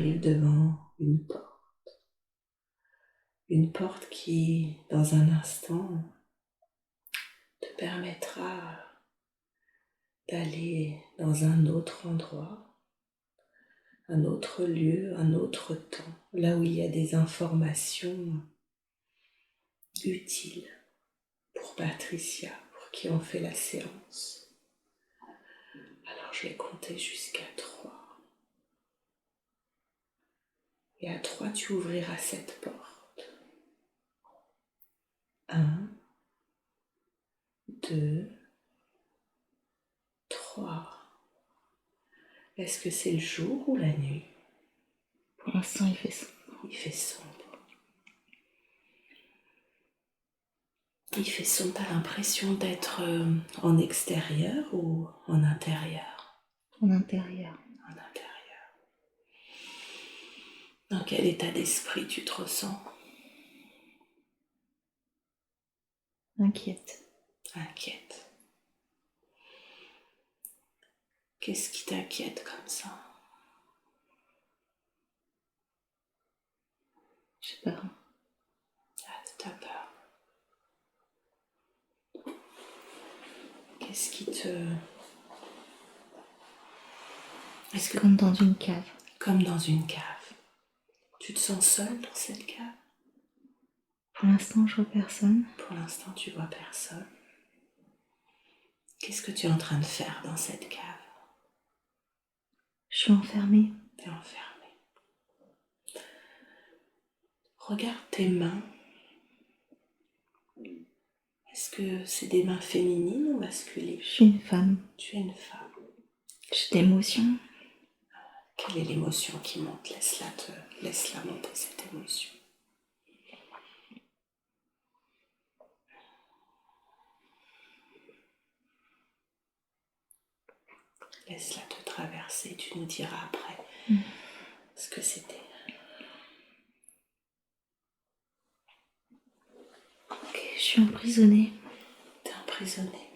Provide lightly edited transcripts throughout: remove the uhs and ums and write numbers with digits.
arrives devant une porte. Une porte qui, dans un instant, te permettra d'aller dans un autre endroit, un autre lieu, un autre temps, là où il y a des informations utiles pour Patricia, pour qui on fait la séance. Alors je vais compter jusqu'à 3. Et à 3, tu ouvriras cette porte. 1, 2, 3. Est-ce que c'est le jour ou la nuit? Pour l'instant, il fait sombre. Il fait sombre. Il fait sombre, t'as l'impression d'être en extérieur ou en intérieur? En intérieur. En intérieur. Dans quel état d'esprit tu te ressens? Inquiète. Inquiète. Qu'est-ce qui t'inquiète comme ça? J'ai peur. Ah, t'as peur. Qu'est-ce qui te... Est-ce que... Comme dans une cave. Comme dans une cave. Tu te sens seule dans cette cave? Pour l'instant, je vois personne. Pour l'instant, tu vois personne. Qu'est-ce que tu es en train de faire dans cette cave? Je suis enfermée. T'es enfermée. Regarde tes mains. Est-ce que c'est des mains féminines ou masculines? Je suis une femme. Tu es une femme. J'ai de l'émotion. Quelle est l'émotion qui monte? Laisse-la monter, cette émotion. Laisse-la te traverser, tu nous diras après ce que c'était. Ok, je suis emprisonnée. T'es emprisonnée.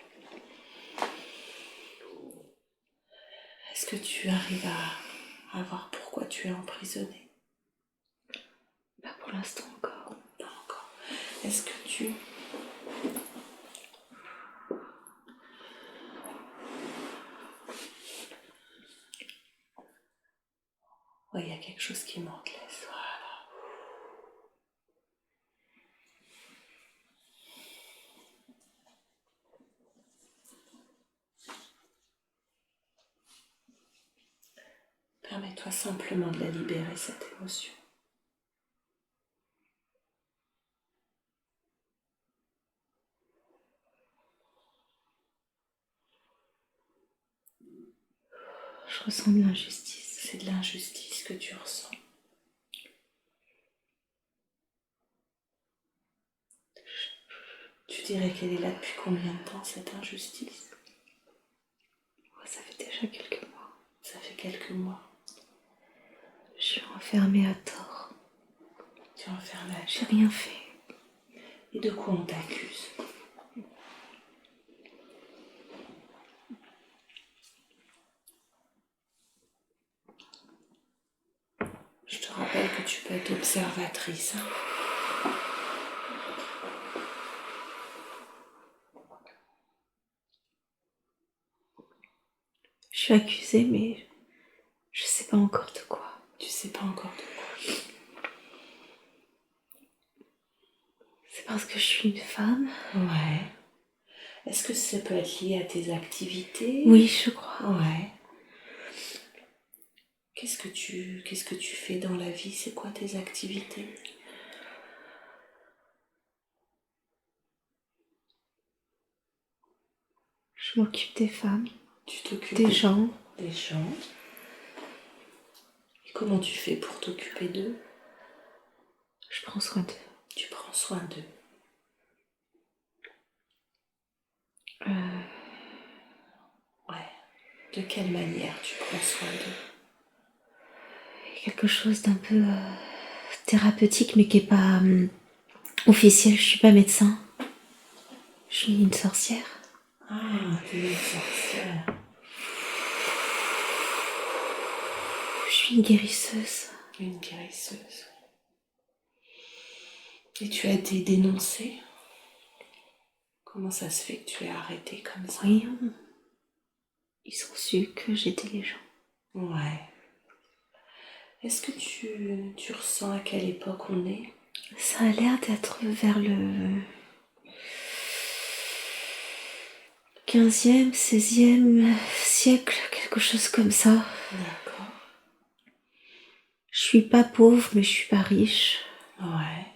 Est-ce que tu arrives à voir pourquoi tu es emprisonnée? Pas pour l'instant encore. Pas encore. Est-ce que tu... Ouais, il y a quelque chose qui manque, laisse. Voilà. Permets-toi simplement de la libérer, cette émotion. Je ressens de l'injustice. C'est de l'injustice que tu ressens. Tu dirais qu'elle est là depuis combien de temps, cette injustice? Ça fait déjà quelques mois. Ça fait quelques mois. Je suis enfermée à tort. Tu es enfermée à... J'ai rien fait. Et de quoi on t'accuse? Je te rappelle que tu peux être observatrice. Je suis accusée, mais je sais pas encore de quoi. Tu sais pas encore de quoi. C'est parce que je suis une femme? Ouais. Est-ce que ça peut être lié à tes activités? Oui, je crois. Ouais. Qu'est-ce que tu fais dans la vie? C'est quoi tes activités? Je m'occupe des femmes. Tu t'occupes des gens. Des gens. Et comment tu fais pour t'occuper d'eux? Je prends soin d'eux. Tu prends soin d'eux. Ouais. De quelle manière tu prends soin d'eux? Quelque chose d'un peu thérapeutique, mais qui est pas officiel. Je suis pas médecin. Je suis une sorcière. Ah, t'es une sorcière. Je suis une guérisseuse. Une guérisseuse. Et tu as été dénoncée? Comment ça se fait que tu es arrêtée comme ça? Oui, ils ont su que j'étais les gens. Ouais. Est-ce que tu ressens à quelle époque on est? Ça a l'air d'être vers le 15e, 16e siècle, quelque chose comme ça. D'accord. Je suis pas pauvre, mais je suis pas riche. Ouais.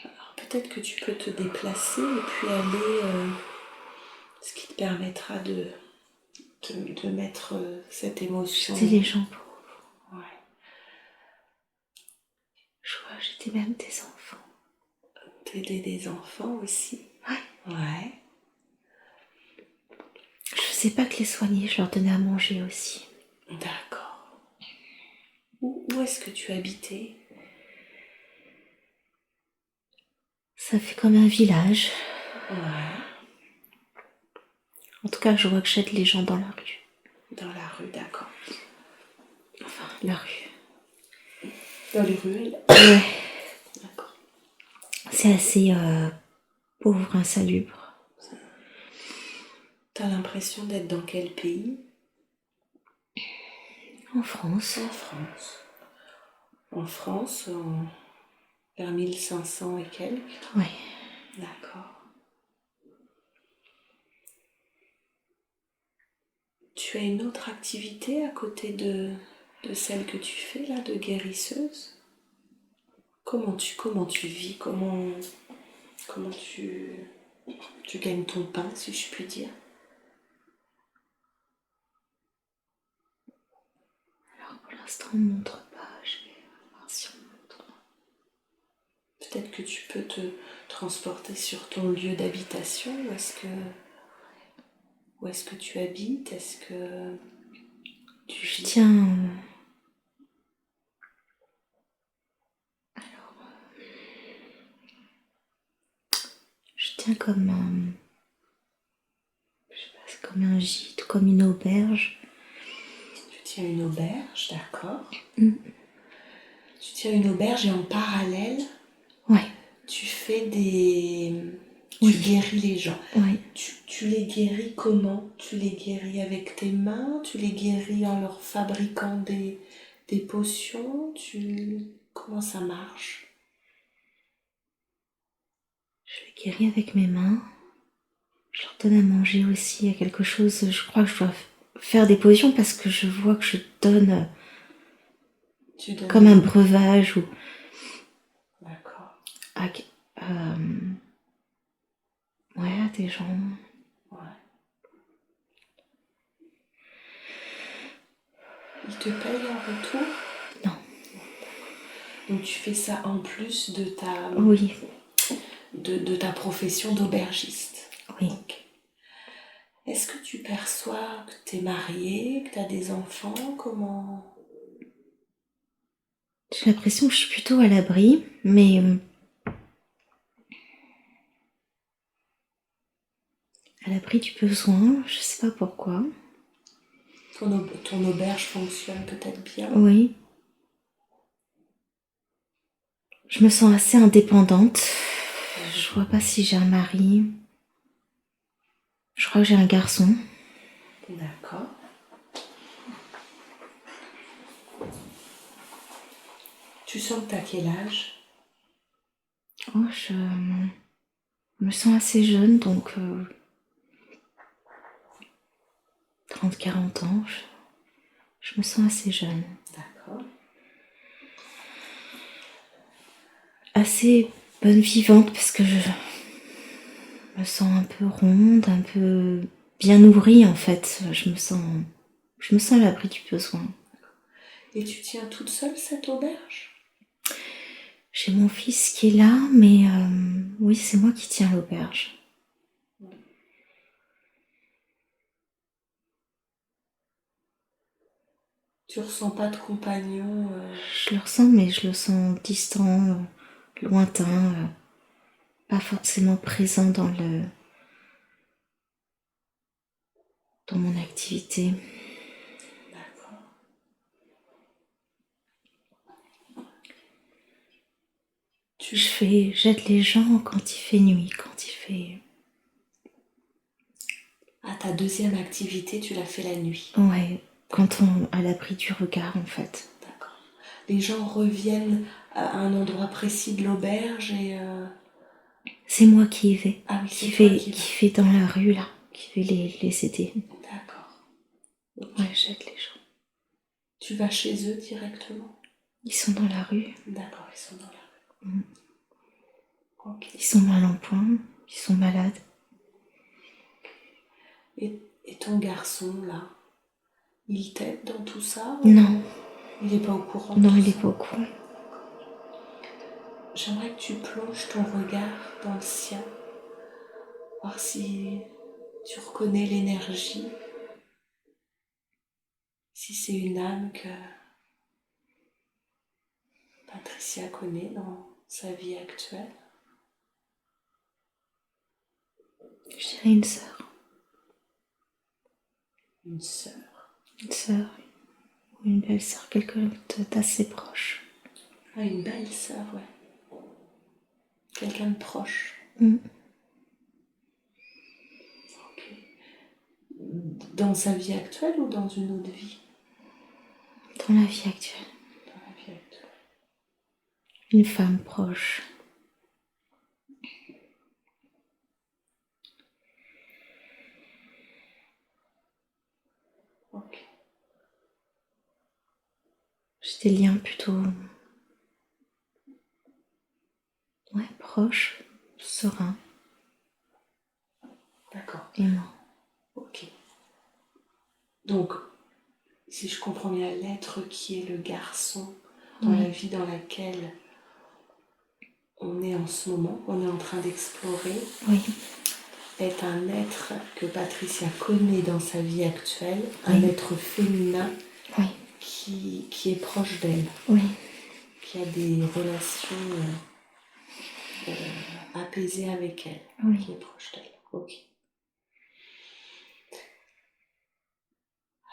Alors peut-être que tu peux te déplacer et puis aller, ce qui te permettra de mettre cette émotion. J'étais les gens pauvres. Ouais. Je crois que j'étais même des enfants. T'aider des enfants aussi. Ouais. Ouais. Je faisais pas que les soigner, je leur donnais à manger aussi. D'accord. Où est-ce que tu habitais? Ça fait comme un village. Ouais. En tout cas, je vois que j'aide les gens dans la rue. Dans la rue, d'accord. Enfin, la rue. Dans les ruelles? Ouais. D'accord. C'est assez pauvre, insalubre. T'as l'impression d'être dans quel pays? En France. En France. En France, vers 1500 et quelques? Ouais. D'accord. Tu as une autre activité à côté de celle que tu fais là, de guérisseuse? Comment tu vis? Comment tu gagnes ton pain, si je puis dire? Alors pour l'instant, on ne montre pas. Je vais voir si on montre. Peut-être que tu peux te transporter sur ton lieu d'habitation. Où est-ce que tu habites? Est-ce que tu Je vis? tiens. Je tiens comme un. Je sais pas, c'est comme un gîte, comme une auberge. Tu tiens une auberge, d'accord. Mm. Tu tiens une auberge et en parallèle, Ouais. tu fais des... Oui. Tu guéris les gens. Ouais. Tu les guéris comment? Tu les guéris avec tes mains? Tu les guéris en leur fabriquant des potions? Comment ça marche? Je les guéris avec mes mains. Je leur donne à manger aussi. Il y a quelque chose. Je crois que je dois faire des potions parce que je vois que je donne Tu donnes comme un breuvage ou. D'accord. Ouais, à des gens. Ouais. Ils te payent en retour? Non. Donc tu fais ça en plus de ta... Oui. De ta profession d'aubergiste. Oui. Okay. Est-ce que tu perçois que tu es mariée, que tu as des enfants? Comment? J'ai l'impression que je suis plutôt à l'abri, mais à l'abri du besoin, je sais pas pourquoi. Ton auberge fonctionne peut-être bien? Oui. Je me sens assez indépendante. Je vois pas si j'ai un mari. Je crois que j'ai un garçon. D'accord. Tu sens que tu as quel âge? Oh, je me sens assez jeune, donc 30-40 ans. Je me sens assez jeune. D'accord. Assez bonne vivante parce que je me sens un peu ronde, un peu bien nourrie en fait. Je me sens à l'abri du besoin. Et tu tiens toute seule cette auberge? J'ai mon fils qui est là, mais oui, c'est moi qui tiens l'auberge. Tu ressens pas de compagnon? Je le ressens, mais je le sens distant, lointain, pas forcément présent dans mon activité. J'aide les gens quand il fait nuit, quand il fait... Ah, ta deuxième activité, tu l'as fait la nuit. Ouais, quand on à l'abri du regard, en fait. D'accord. Les gens reviennent à un endroit précis de l'auberge et... C'est moi qui y vais. Ah oui, c'est toi qui vas. Qui vais dans la rue, là. Qui vais les aider. D'accord. Ouais, j'aide les gens. Tu vas chez eux directement? Ils sont dans la rue. D'accord, ils sont dans la rue. Ok. Ils sont mal en point, ils sont malades. Et ton garçon, là, il t'aide dans tout ça? Non. Il n'est pas au courant de Non, tout il est ça? pas au courant. J'aimerais que tu plonges ton regard dans le sien, voir si tu reconnais l'énergie, si c'est une âme que Patricia connaît dans sa vie actuelle. Je dirais une sœur. Une sœur. Une sœur ou une belle sœur, quelqu'un d'assez proche. Ah, une belle sœur, ouais. Quelqu'un de proche. Ok. Dans sa vie actuelle ou dans une autre vie? Dans la vie actuelle. Dans la vie actuelle. Une femme proche. Ok. J'ai des liens plutôt... Ouais, proches, sereins, D'accord. aimants. Ok. Donc, si je comprends bien, l'être qui est le garçon dans la vie dans laquelle on est en ce moment, on est en train d'explorer, Oui. est un être que Patricia connaît dans sa vie actuelle, un être féminin qui est proche d'elle, qui a des relations apaisées avec elle, qui est proche d'elle. Ok.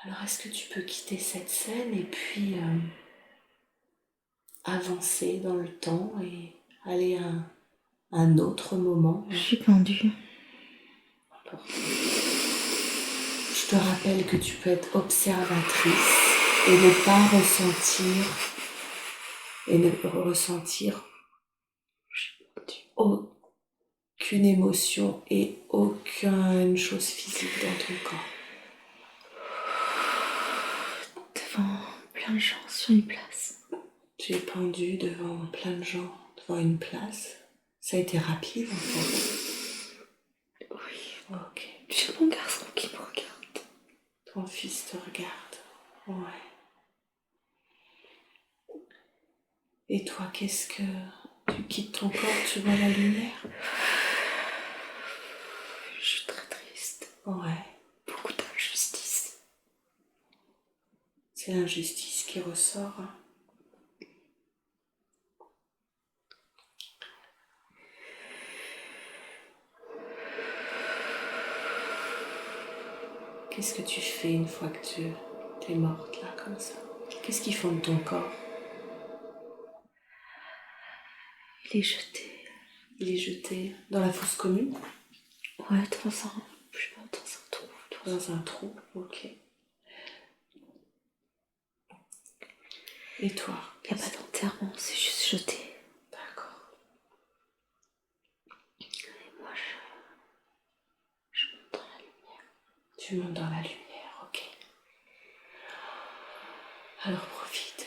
Alors, est-ce que tu peux quitter cette scène et puis avancer dans le temps et aller à un autre moment? Je suis pendue. Je te rappelle que tu peux être observatrice et ne pas ressentir aucune émotion et aucune chose physique dans ton corps. Devant plein de gens sur une place. Tu es pendu devant plein de gens, devant une place. Ça a été rapide en fait. Oui. Ok. J'ai mon garçon qui me regarde. Ton fils te regarde. Ouais. Et toi, qu'est-ce que... Tu quittes ton corps, tu vois la lumière? Je suis très triste. Ouais. Beaucoup d'injustice. C'est l'injustice qui ressort. Qu'est-ce que tu fais une fois que tu es morte là, comme ça? Qu'est-ce qu'ils font de ton corps? Il est jeté. Il est jeté dans la fosse commune? Ouais, dans un trou. Dans un trou, ok. Et toi? Il n'y a pas d'enterrement, c'est juste jeté. D'accord. Et moi, je monte dans la lumière. Tu montes dans la lumière, ok. Alors profite.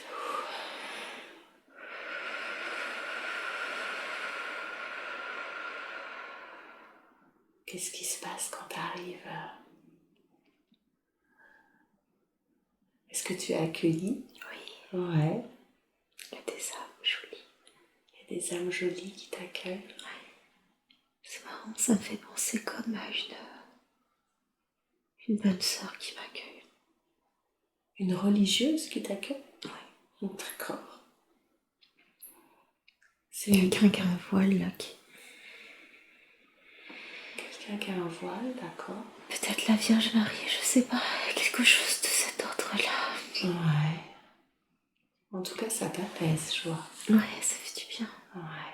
Qu'est-ce qui se passe quand tu arrives? Est-ce que tu es accueillie? Oui. Ouais. Il y a des âmes jolies. Il y a des âmes jolies qui t'accueillent. Ouais. C'est marrant, ça me fait penser comme à une bonne sœur qui m'accueille. Une religieuse qui t'accueille? Ouais. D'accord. C'est quelqu'un qui a un voile là qui... Quelqu'un qui a un voile, d'accord. Peut-être la Vierge Marie, je sais pas. Quelque chose de cet ordre-là. Ouais. En tout cas, ça t'apaise, je vois. Ouais, ça fait du bien. Ouais.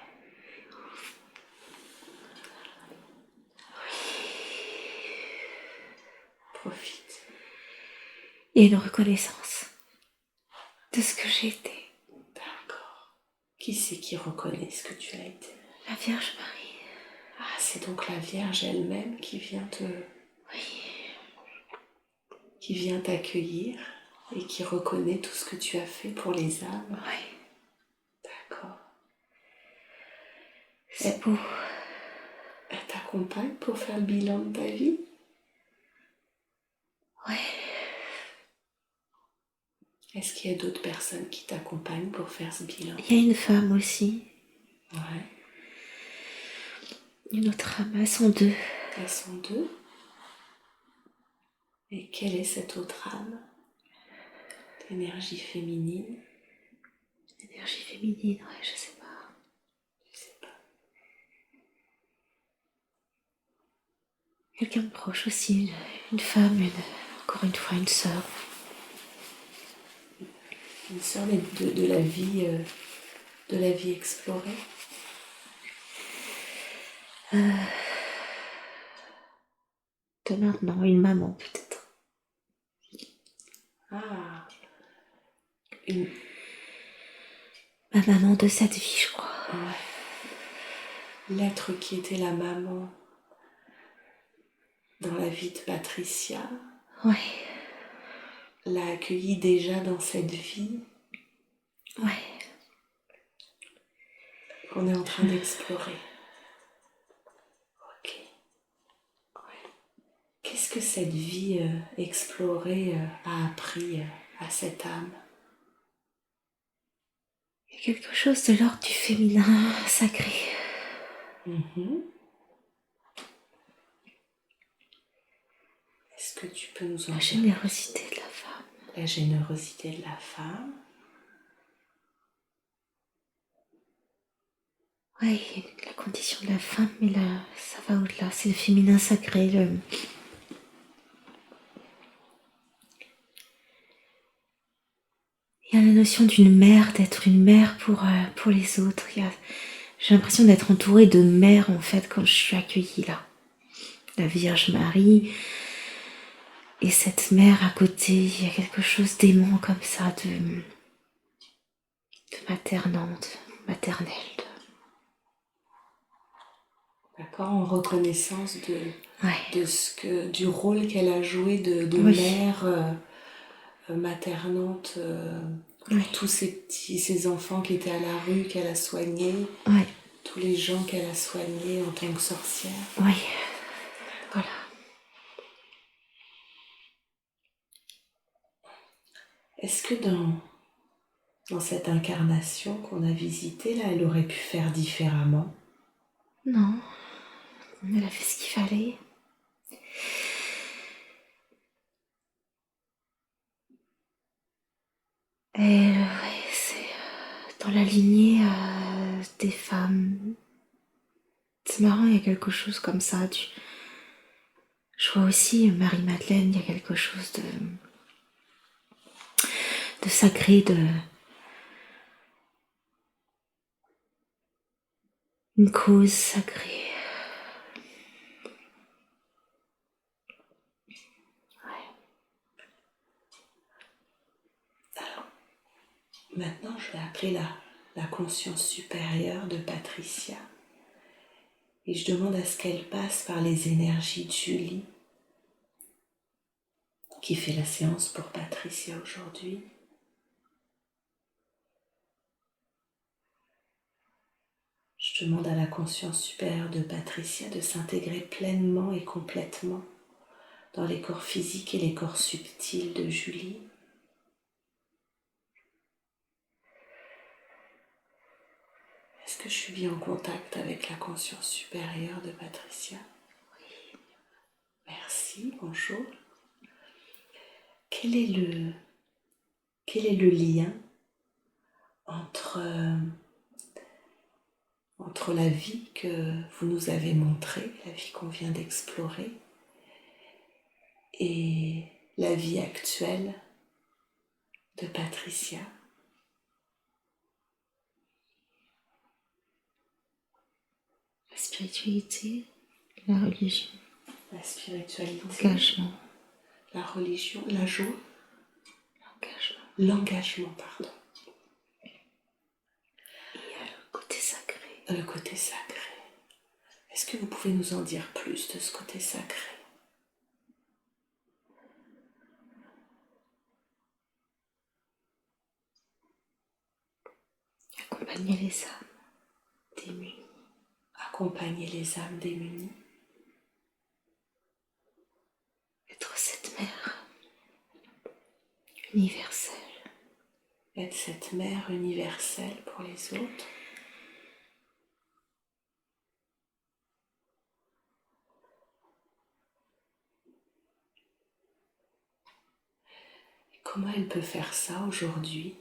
Il y a une reconnaissance de ce que j'ai été. D'accord. Qui c'est qui reconnaît ce que tu as été? La Vierge Marie. Ah, c'est donc la Vierge elle-même qui vient qui vient t'accueillir et qui reconnaît tout ce que tu as fait pour les âmes. Oui. D'accord. C'est beau. Elle t'accompagne pour faire le bilan de ta vie? Ouais. Est-ce qu'il y a d'autres personnes qui t'accompagnent pour faire ce bilan? Il y a une femme aussi. Ouais. Une autre âme. Elles sont deux. Elles sont deux. Et quelle est cette autre âme? L'énergie féminine? Énergie féminine, ouais, je sais pas. Je sais pas. Quelqu'un de proche aussi. Une femme, encore une fois, une sœur. Une sorte de la vie explorée. De maintenant, une maman peut-être. Ah, Ma maman de cette vie, je crois. ouais. L'être qui était la maman dans la vie de Patricia Ouais. l'a accueillie déjà dans cette vie Ouais. qu'on est en train d'explorer. Ok. Ouais. Qu'est-ce que cette vie explorée a appris à cette âme? Il y a quelque chose de l'ordre du féminin sacré. Mhm. Est-ce que tu peux nous en La dire générosité de la femme. La générosité de la femme. Ouais, la condition de la femme, mais là, ça va au-delà. C'est le féminin sacré. Il y a la notion d'une mère, d'être une mère pour les autres. J'ai l'impression d'être entourée de mères, en fait, quand je suis accueillie là. La Vierge Marie. Et cette mère à côté, il y a quelque chose d'aimant comme ça, de maternante, maternelle. D'accord, en reconnaissance Ouais. du rôle qu'elle a joué de Oui. mère maternante pour Oui. tous ces enfants qui étaient à la rue, qu'elle a soignés, Ouais. tous les gens qu'elle a soignés en tant que sorcière. Oui. Voilà. Est-ce que dans cette incarnation qu'on a visitée, là, elle aurait pu faire différemment? Non. Elle a fait ce qu'il fallait. Et ouais, c'est dans la lignée des femmes. C'est marrant, il y a quelque chose comme ça. Je vois aussi Marie-Madeleine, il y a quelque chose de sacré, une cause sacrée. Alors, maintenant, je vais appeler la conscience supérieure de Patricia. Et je demande à ce qu'elle passe par les énergies de Julie, qui fait la séance pour Patricia aujourd'hui. Je demande à la conscience supérieure de Patricia de s'intégrer pleinement et complètement dans les corps physiques et les corps subtils de Julie. Est-ce que je suis bien en contact avec la conscience supérieure de Patricia? Oui. Merci, bonjour. Quel est le lien entre la vie que vous nous avez montrée, la vie qu'on vient d'explorer, et la vie actuelle de Patricia? La spiritualité, la religion, La spiritualité, l'engagement. la religion, la joie. L'engagement, pardon. Et le côté sacré. Le côté sacré. Est-ce que vous pouvez nous en dire plus de ce côté sacré? Accompagner les âmes démunies. Accompagner les âmes démunies. Être cette mère universelle. Être cette mère universelle pour les autres. Et comment elle peut faire ça aujourd'hui?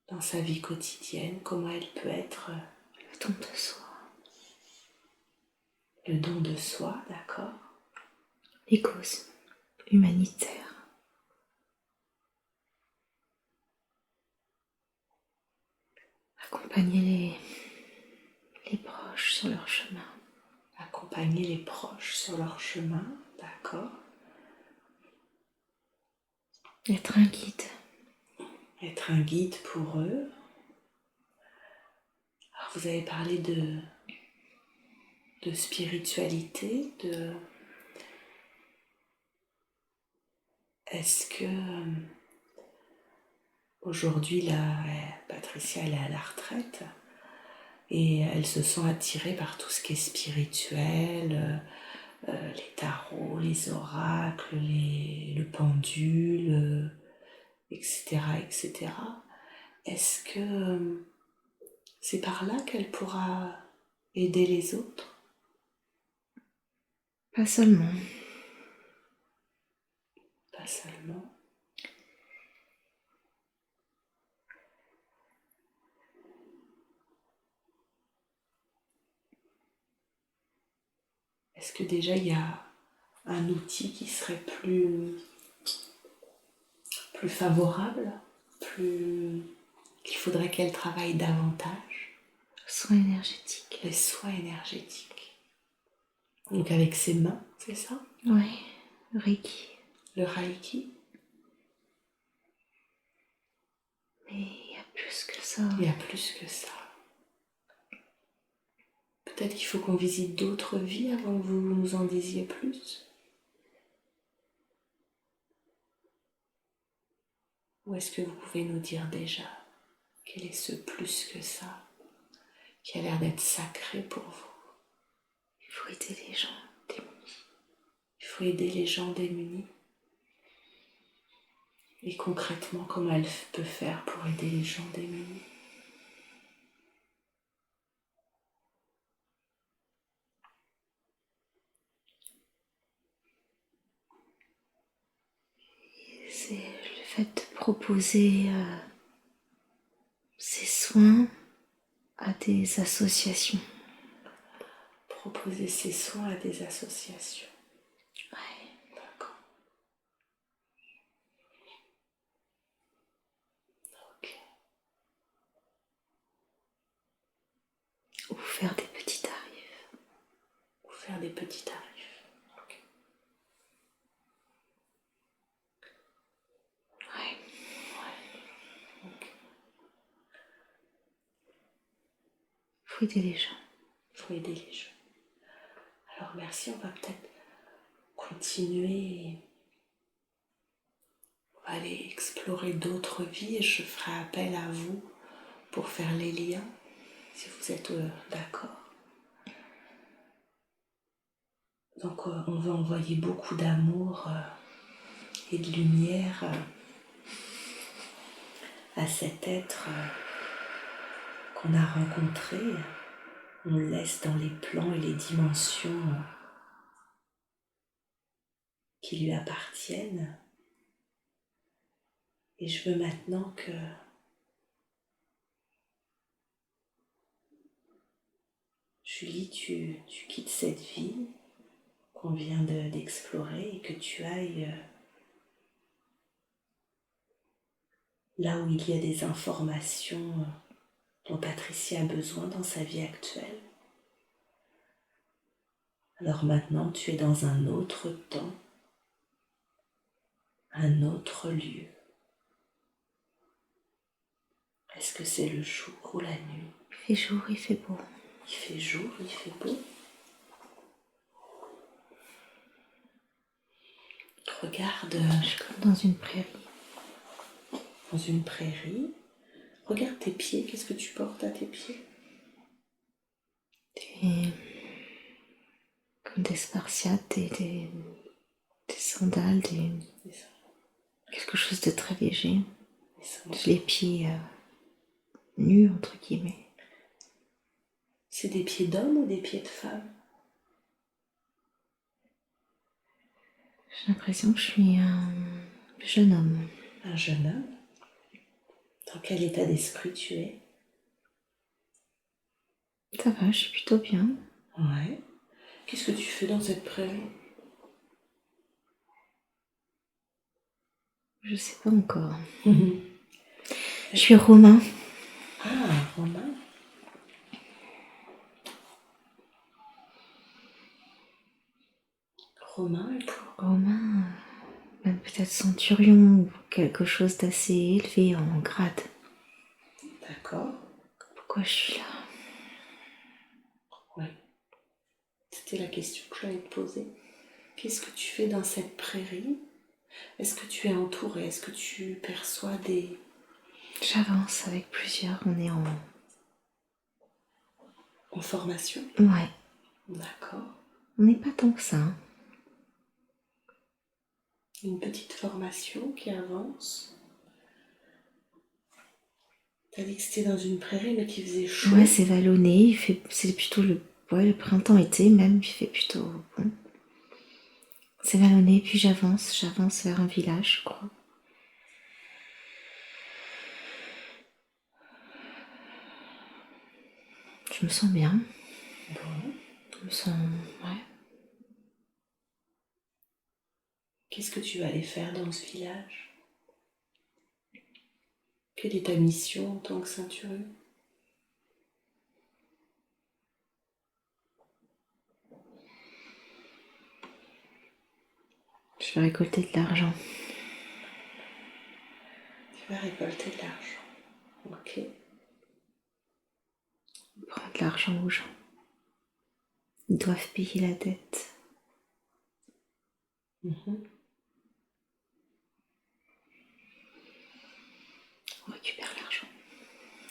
Dans sa vie quotidienne, comment elle peut être Le don de soi. le don de soi, d'accord? Les causes humanitaires. Accompagner les proches sur leur chemin. Accompagner les proches sur leur chemin, d'accord? Être un guide. Être un guide pour eux. Alors vous avez parlé de spiritualité, Est-ce que aujourd'hui, là, Patricia, elle est à la retraite et elle se sent attirée par tout ce qui est spirituel, les tarots, les oracles, le pendule, etc., etc. Est-ce que c'est par là qu'elle pourra aider les autres? Pas seulement. Pas seulement. Est-ce que déjà il y a un outil qui serait plus favorable, qu'il faudrait qu'elle travaille davantage? Soins énergétiques. Les soins énergétiques. Donc avec ses mains, c'est ça? Oui, le Reiki. Le Reiki. Mais il y a plus que ça. Il y a plus que ça. Peut-être qu'il faut qu'on visite d'autres vies avant que vous nous en disiez plus. Ou est-ce que vous pouvez nous dire déjà quel est ce plus que ça qui a l'air d'être sacré pour vous? Il faut aider les gens démunis. Il faut aider les gens démunis. Et concrètement, comment elle peut faire pour aider les gens démunis? C'est le fait de proposer ces soins à des associations. Proposer ces soins à des associations. Ouais. D'accord. Ok. Ou faire des petits tarifs. Ou faire des petits tarifs. Ok. Ouais. Ok. Faut aider les gens. Il faut aider les gens. Alors merci, on va peut-être continuer. On va aller explorer d'autres vies et je ferai appel à vous pour faire les liens, si vous êtes d'accord. Donc on va envoyer beaucoup d'amour et de lumière à cet être qu'on a rencontré. On le laisse dans les plans et les dimensions qui lui appartiennent. Et je veux maintenant que Julie, tu quittes cette vie qu'on vient d'explorer et que tu ailles là où il y a des informations dont Patricia a besoin dans sa vie actuelle. Alors maintenant, tu es dans un autre temps, un autre lieu. Est-ce que c'est le jour ou la nuit? Il fait jour, il fait beau. Il fait jour, il fait beau. Regarde Je suis comme dans une prairie. dans une prairie. Regarde tes pieds, qu'est-ce que tu portes à tes pieds? Comme des spartiates, des sandales, quelque chose de très léger. Les pieds nus, entre guillemets. C'est des pieds d'homme ou des pieds de femme? J'ai l'impression que je suis un jeune homme. Un jeune homme? Dans quel état d'esprit tu es? Ça va, je suis plutôt bien. Ouais. Qu'est-ce que tu fais dans cette prairie? Je sais pas encore. Je suis romain. Ah, Romain. Romain, Romain, même peut-être centurion ou quelque chose d'assez élevé en grade. d'accord. Pourquoi je suis là? Ouais. C'était la question que j'allais te poser. Qu'est-ce que tu fais dans cette prairie? Est-ce que tu es entouré? Est-ce que tu perçois des... J'avance avec plusieurs, on est en... en formation? Ouais, D'accord. on n'est pas tant que ça. Une petite formation qui avance. T'as dit que c'était dans une prairie mais qu'il faisait chaud. Ouais, c'est vallonné, c'est plutôt le printemps-été même, il fait plutôt bon. C'est vallonné, puis j'avance vers un village, je crois. Je me sens bien. Bon. Je me sens... ouais. Qu'est-ce que tu vas aller faire dans ce village? Quelle est ta mission en tant que ceinturier? Je vais récolter de l'argent. Tu vas récolter de l'argent. Ok. Prendre de l'argent aux gens. Ils doivent payer la dette. On récupère l'argent.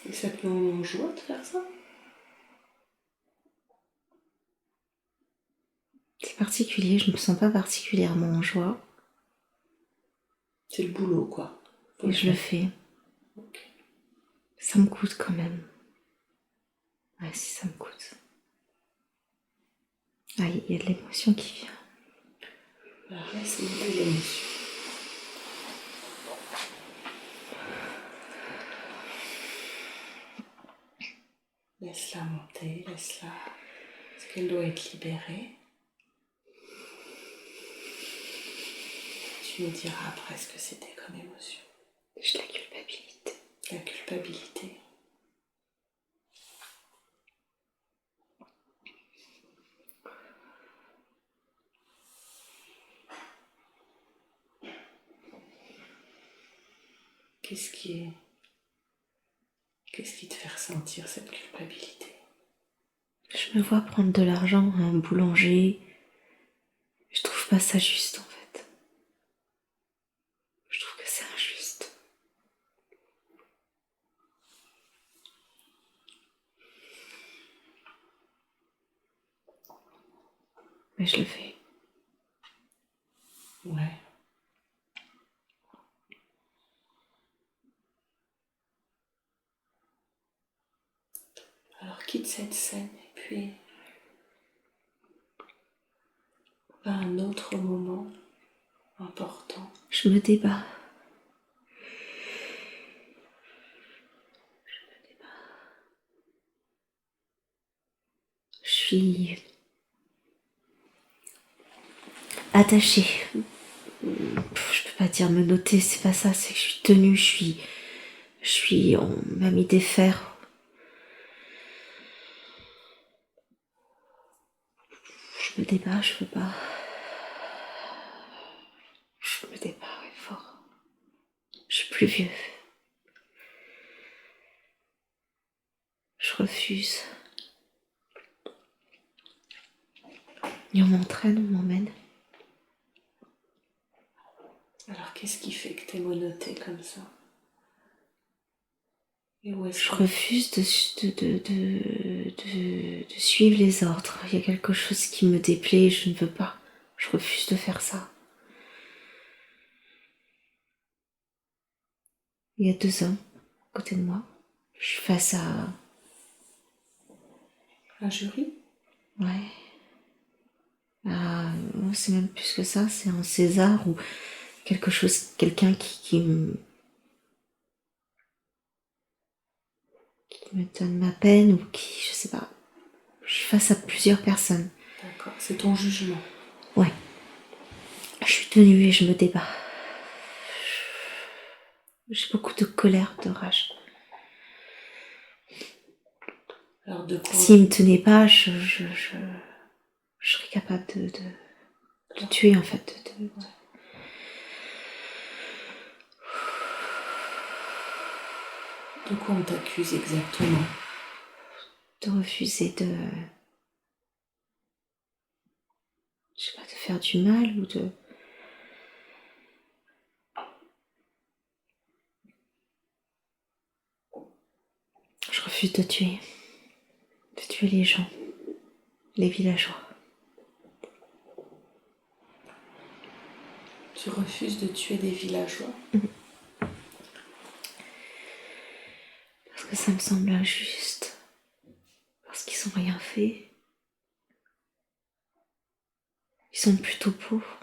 Et ça te met en joie de faire ça? C'est particulier, je me sens pas particulièrement en joie. C'est le boulot, quoi. Et je le fais. Ok. Ça me coûte quand même. Ouais, si ça me coûte. Ah, il y a de l'émotion qui vient. Alors là, c'est une belle émotion. Laisse-la monter, laisse-la... Est-ce qu'elle doit être libérée? Tu me diras après ce que c'était comme émotion. J'ai de la culpabilité. La culpabilité. Qu'est-ce qui te fait ressentir cette culpabilité? Je me vois prendre de l'argent à un boulanger. Je trouve pas ça juste en fait. Je trouve que c'est injuste. Mais je le fais. Ouais. Alors quitte cette scène et puis va à un autre moment important. Je me débat. Je suis attachée. Je peux pas dire me noter, c'est pas ça, c'est que je suis tenue, on m'a mis des fers. Je me débat, je peux pas. Je me débat, ouais, fort. plus vieux. Je refuse. Et on m'entraîne, on m'emmène. Alors, qu'est-ce qui fait que t'es monoté comme ça? Et où est-ce Je que... refuse de suivre les ordres. Il y a quelque chose qui me déplaît et je ne veux pas. Je refuse de faire ça. Il y a 2 hommes à côté de moi. Je suis face à... Un jury? Ouais. C'est même plus que ça. C'est un César ou quelque chose... Quelqu'un qui me donne ma peine ou qui... Je sais pas. Je suis face à plusieurs personnes. D'accord, c'est ton jugement. Ouais. Je suis tenue et je me débat. J'ai beaucoup de colère, de rage. Alors, de quoi... S'il me tenait pas, je serais capable de tuer, en fait. De quoi on t'accuse exactement? De refuser de... Je sais pas, de faire du mal ou de... Je refuse de tuer. De tuer les gens. Les villageois. Tu refuses de tuer des villageois? Parce que ça me semble injuste. Parce qu'ils n'ont rien fait. Ils sont plutôt pauvres.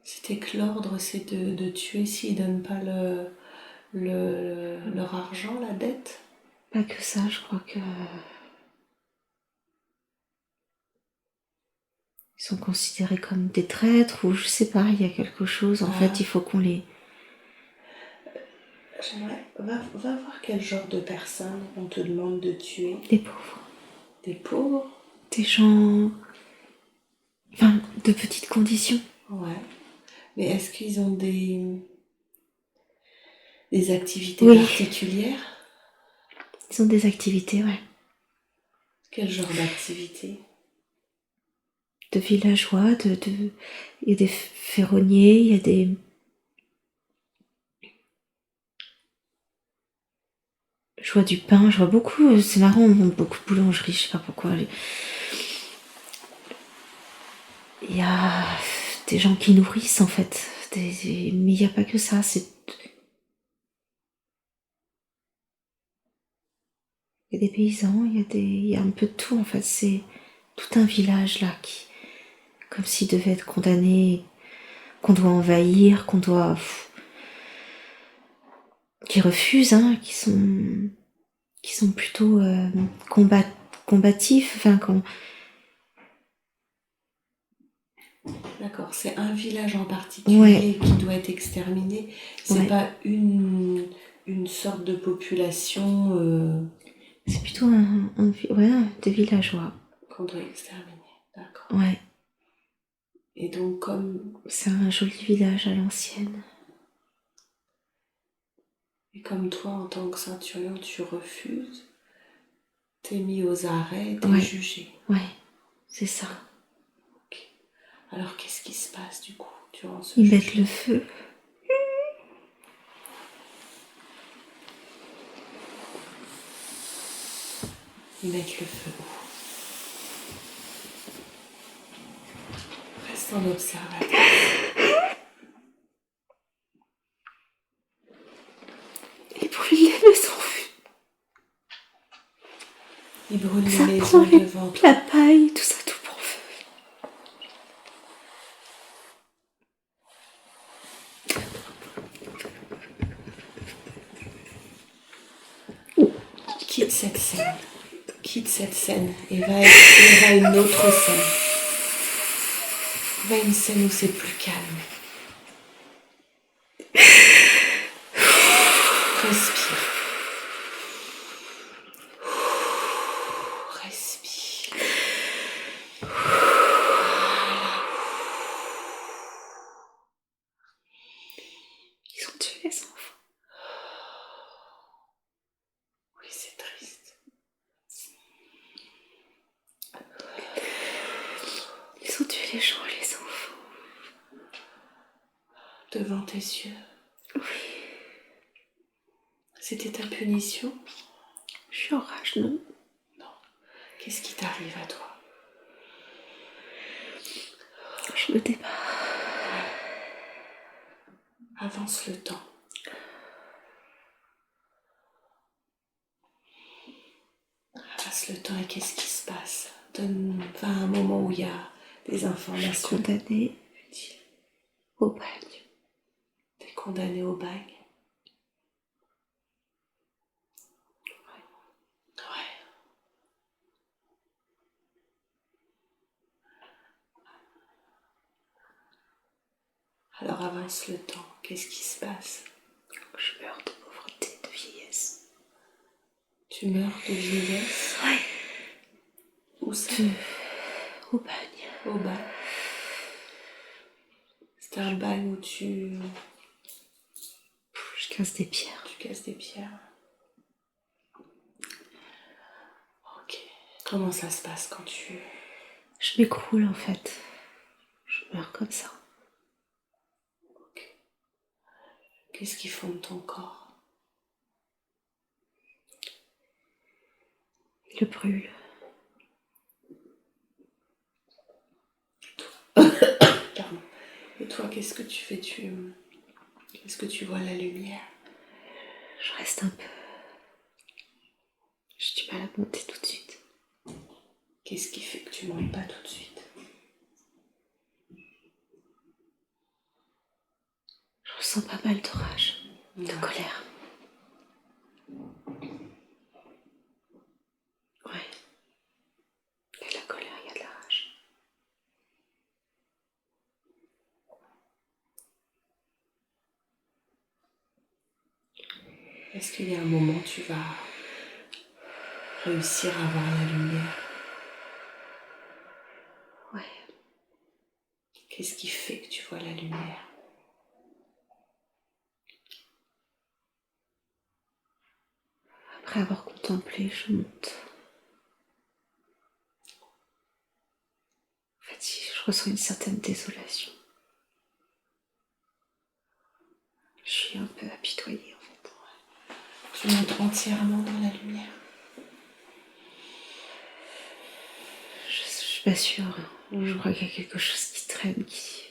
C'était que l'ordre, c'est de tuer s'ils donnent pas leur argent, la dette? Pas que ça, je crois que... Ils sont considérés comme des traîtres ou je sais pas, il y a quelque chose. En fait, il faut qu'on les... J'aimerais... Va voir quel genre de personnes on te demande de tuer. Des pauvres. Des pauvres? Des gens... Enfin, de petites conditions. Ouais. Mais est-ce qu'ils ont des activités Oui. particulières? Ils ont des activités, ouais. Quel genre d'activité? De villageois, il y a des ferronniers, il y a des... Je vois du pain, je vois beaucoup, c'est marrant, beaucoup de boulangeries, je sais pas pourquoi. Il y a des gens qui nourrissent en fait, mais il n'y a pas que ça, il y a des paysans, il y a un peu de tout en fait, c'est tout un village là qui, comme s'il devait être condamné, qu'on doit envahir, qu'on doit... qui refusent, hein, qui sont plutôt combatifs, enfin D'accord, c'est un village en particulier ouais. qui doit être exterminé. C'est Ouais. pas une sorte de population C'est plutôt des villageois. qu'on doit exterminer. D'accord. Ouais. Et donc c'est un joli village à l'ancienne. Et comme toi, en tant que centurion, tu refuses, t'es mis aux arrêts, t'es jugé. Ouais, c'est ça. Okay. Alors, qu'est-ce qui se passe du coup durant ce Ils jugement? mettent le feu. Ils mettent le feu. Reste en observateur. Ils brûlent les maisons. Ils brûlent Ça les prend maisons devant toi. la paille, tout ça, tout pour feu. Quitte cette scène. Quitte cette scène et va à une autre scène. Va à une scène où c'est plus calme. Respire. Respire. tes yeux. C'était ta punition? Je suis en rage, non? Non. Qu'est-ce qui t'arrive à toi? Je me débat. Avance le temps. Avance le temps et qu'est-ce qui se passe? Va à un moment où il y a des informations. Je suis condamnée au bagne. T'es condamnée au bagne? Ouais. Alors avance le temps. Qu'est-ce qui se passe? Je meurs de pauvreté, de vieillesse. Tu meurs de vieillesse? Ouais. Où ça? Au bagne. Au bagne. C'est un bagne où tu Je casse des pierres. Tu casses des pierres. Ok. Comment ça se passe quand tu... Je m'écroule en fait. Je meurs comme ça. Ok. Qu'est-ce qui fonde ton corps? Il brûle. Pardon. Et toi, qu'est-ce que tu fais? Est-ce que tu vois la lumière? Je reste un peu. J'ai du mal à monter tout de suite. Qu'est-ce qui fait que tu montes pas tout de suite? Je ressens pas mal de rage, de Ouais. colère. Ouais. Il y a de la colère, il y a de la rage. Est-ce qu'il y a un moment où tu vas réussir à voir la lumière? Ouais. Qu'est-ce qui fait que tu vois la lumière? Après avoir contemplé, je monte. En fait, je ressens une certaine désolation. Je suis un peu apitoyée en fait. Tu montes entièrement dans la lumière? Je suis pas sûre. Je crois qu'il y a quelque chose qui traîne, qui...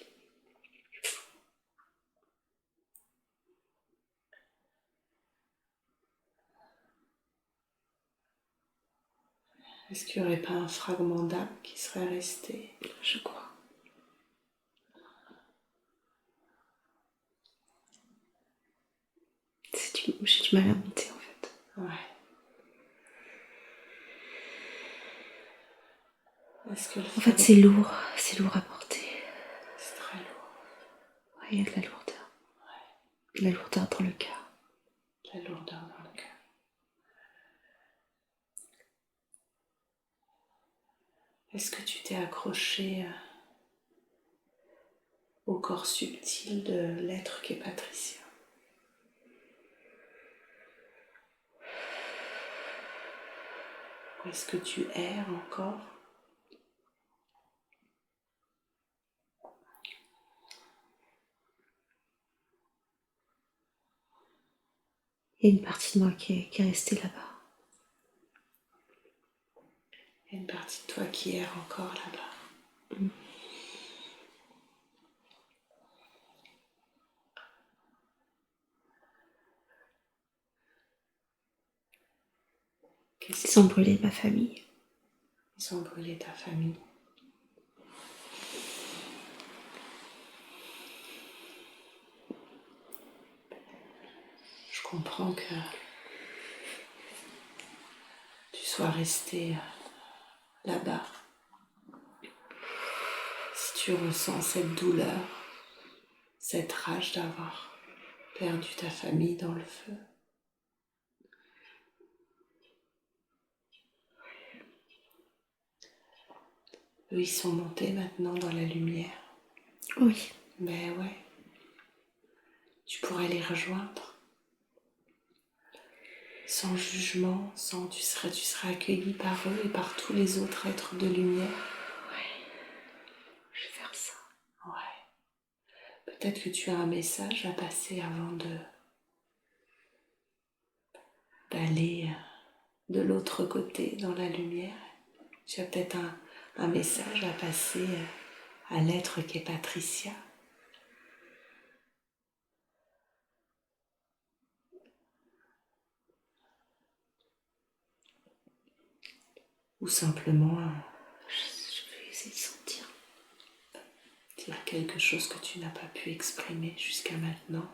Est-ce qu'il n'y aurait pas un fragment d'âme qui serait resté? Je crois. J'ai du mal à monter en fait. Ouais. Est-ce que En fait, c'est lourd à porter. c'est très lourd. Ouais, il y a de la lourdeur. De la lourdeur dans le cœur. La lourdeur dans le cœur. Est-ce que tu t'es accroché au corps subtil de l'être qu'est Patricia? Ou est-ce que tu erres encore? Il y a une partie de moi qui est restée là-bas. Il y a une partie de toi qui erre encore là-bas. Ils ont brûlé ma famille. Ils ont brûlé ta famille. Je comprends que tu sois resté là-bas. Si tu ressens cette douleur, cette rage d'avoir perdu ta famille dans le feu. Eux, ils sont montés maintenant dans la lumière. Oui. Mais ouais, tu pourrais les rejoindre. Sans jugement, tu serais accueilli par eux et par tous les autres êtres de lumière. Ouais. Je vais faire ça. Ouais. Peut-être que tu as un message à passer avant d'aller de l'autre côté dans la lumière. Tu as peut-être un message à passer à l'être qu'est Patricia. Ou simplement Je vais essayer de sentir. dire quelque chose que tu n'as pas pu exprimer jusqu'à maintenant.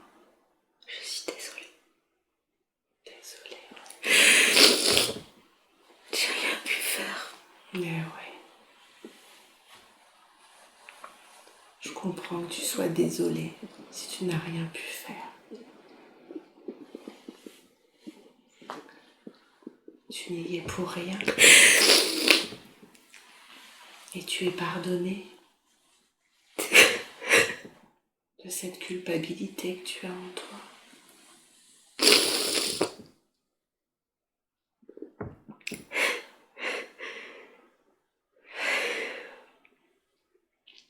Je suis désolée. Désolée. J'ai rien pu faire. Mais ouais. Je comprends que tu sois désolée si tu n'as rien pu faire. Tu n'y es pour rien. Et tu es pardonnée de cette culpabilité que tu as en toi.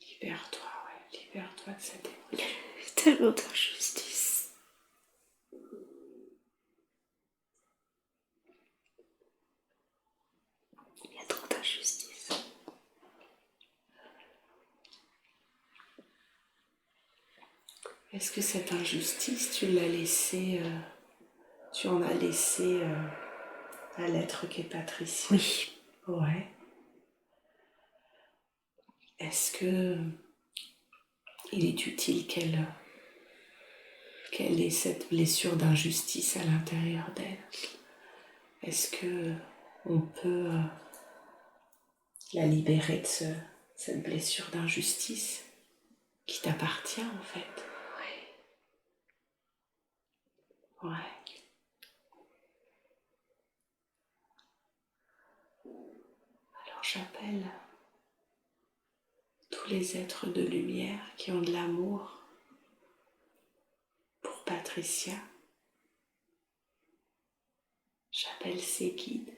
Libère-toi, ouais, libère-toi de cette émotion. Il y a tellement d'injustice. Il y a trop d'injustice. Est-ce que cette injustice, tu l'as laissée, tu en as laissé à l'être qu'est Patricia? Oui. Ouais. Est-ce que il est utile qu'elle ait cette blessure d'injustice à l'intérieur d'elle? Est-ce que on peut la libérer de cette blessure d'injustice qui t'appartient en fait? Ouais. Alors j'appelle tous les êtres de lumière qui ont de l'amour pour Patricia. J'appelle ses guides,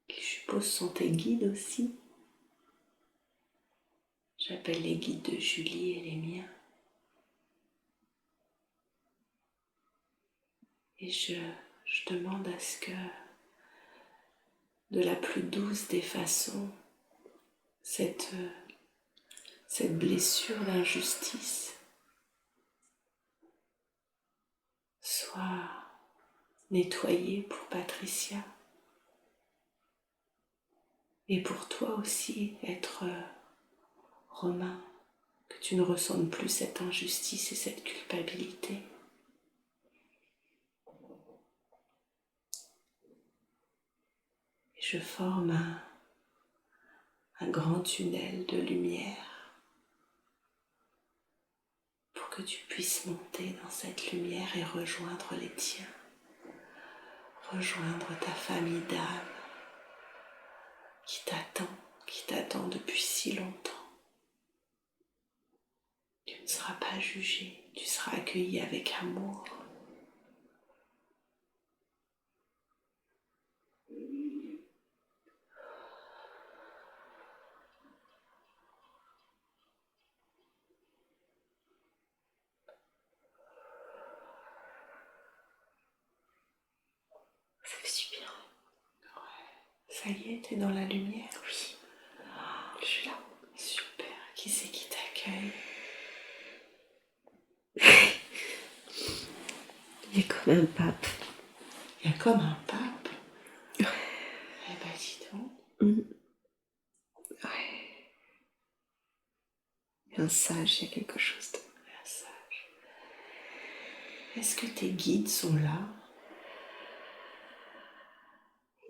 qui je suppose sont tes guides aussi. J'appelle les guides de Julie et les miens. Et je demande à ce que, de la plus douce des façons, cette blessure d'injustice soit nettoyée pour Patricia. Et pour toi aussi, être Romain, que tu ne ressentes plus cette injustice et cette culpabilité. Et je forme un grand tunnel de lumière pour que tu puisses monter dans cette lumière et rejoindre les tiens, rejoindre ta famille d'âmes qui t'attend depuis si longtemps. Tu ne seras pas jugé, tu seras accueilli avec amour. Ça fait du bien. Ça y est, t'es dans la lumière? Oui. Je suis là. Super. Qui c'est qui t'accueille? Il y a comme un pape. Il y a comme un pape. Eh ben dis donc. Ouais. Un sage, il y a quelque chose de... Un sage. Est-ce que tes guides sont là?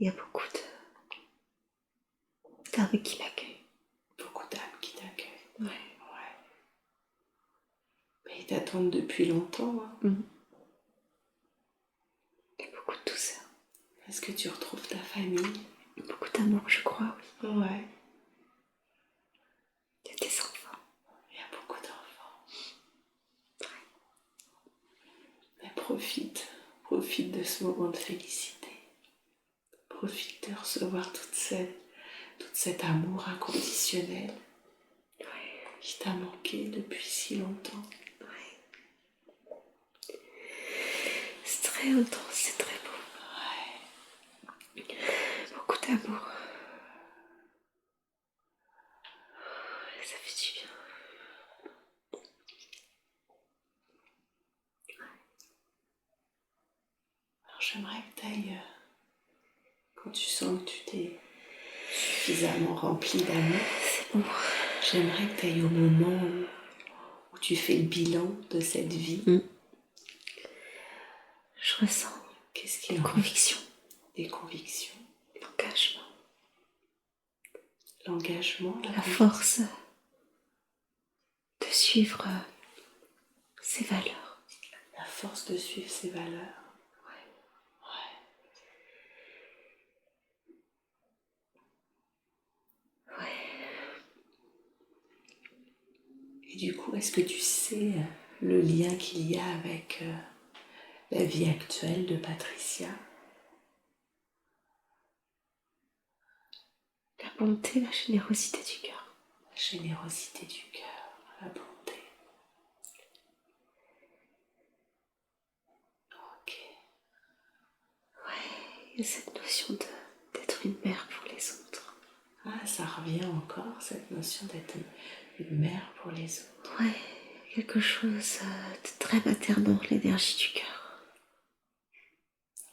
Il y a beaucoup d'âmes qui m'accueillent. Beaucoup d'âmes qui t'accueillent. Ouais. Ouais. Mais ils t'attendent depuis longtemps. Hein. Il y a beaucoup de douceur. Est-ce que tu retrouves ta famille? Beaucoup d'amour, je crois, oui. Ouais. Il y a des enfants. Il y a beaucoup d'enfants. Mais profite de ce moment de félicité. Profite de recevoir tout cet amour inconditionnel qui t'a manqué depuis si longtemps. C'est très intense, c'est très beau. Beaucoup d'amour. Ça fait du bien. Alors j'aimerais que tu ailles, quand tu sens que tu t'es suffisamment rempli d'amour, C'est bon. j'aimerais que tu ailles au moment où tu fais le bilan de cette vie. Je ressens Qu'est-ce qui des en convictions, des convictions, l'engagement, l'engagement, la force de suivre ses valeurs. la force de suivre ses valeurs. Et du coup, est-ce que tu sais le lien qu'il y a avec la vie actuelle de Patricia? La bonté, la générosité du cœur. La générosité du cœur, la bonté. Ok. Il y a cette notion d'être une mère pour les autres. Ah, ça revient encore, cette notion d'être une mère pour les autres. Ouais, quelque chose de très maternant, l'énergie du cœur.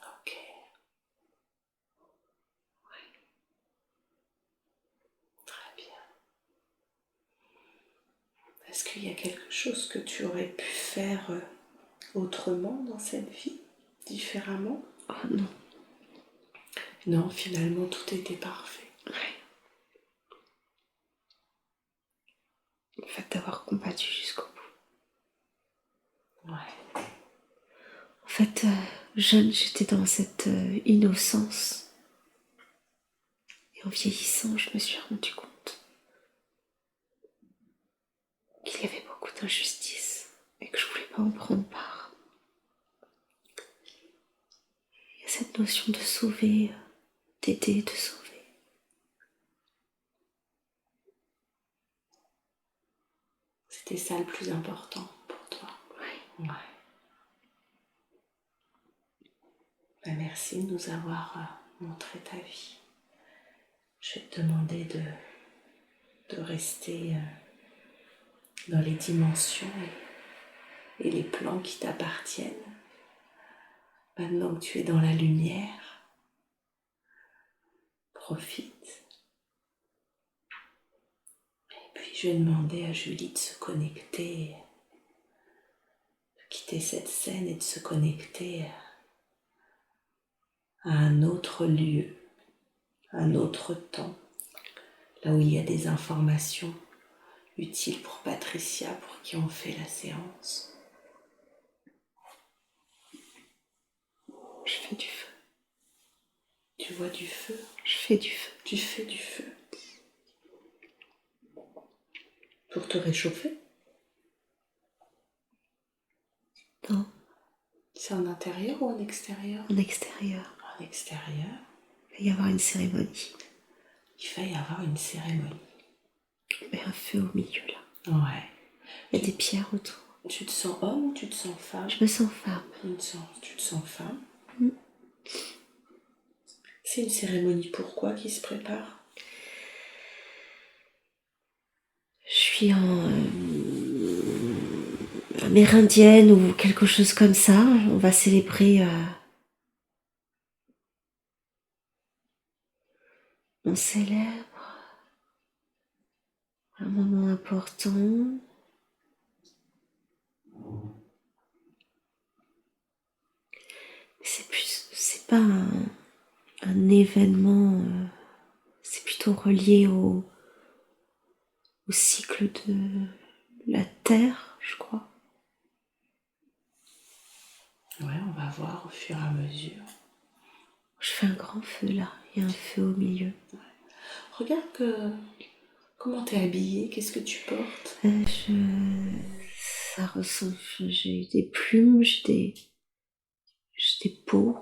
Ok. Très bien. Est-ce qu'il y a quelque chose que tu aurais pu faire autrement dans cette vie, différemment? Oh non. Non, finalement, tout était parfait. Ouais. Le fait d'avoir combattu jusqu'au bout. Ouais. En fait, jeune, j'étais dans cette innocence. Et en vieillissant, je me suis rendu compte qu'il y avait beaucoup d'injustice et que je voulais pas en prendre part. Il y a cette notion de sauver, d'aider, de sauver. C'était ça le plus important pour toi. Ouais. Ouais. Ben, merci de nous avoir montré ta vie. Je vais te demander de rester dans les dimensions et les plans qui t'appartiennent. Maintenant que tu es dans la lumière, profite. Et puis je vais demander à Julie de se connecter, de quitter cette scène et de se connecter à un autre lieu, un autre temps, là où il y a des informations utiles pour Patricia, pour qui on fait la séance. Je fais du feu. Tu vois du feu? Je fais du feu. Tu fais du feu. Pour te réchauffer? Non, C'est en intérieur ou en extérieur? en extérieur. En extérieur. Il va y avoir une cérémonie. Il va y avoir une cérémonie. Et un feu au milieu là. Ouais. Il y a des pierres autour. Tu te sens homme ou tu te sens femme? Je me sens femme. Tu te sens femme? C'est une cérémonie pourquoi qui se prépare? Je suis en amérindienne ou quelque chose comme ça. On va célébrer on célèbre un moment important. C'est pas un événement, c'est plutôt relié au cycle de la Terre, je crois. Ouais, on va voir au fur et à mesure. Je fais un grand feu là, il y a un feu au milieu. Regarde comment t'es habillée, qu'est-ce que tu portes? Ça ressemble, j'ai des plumes, j'ai des peaux.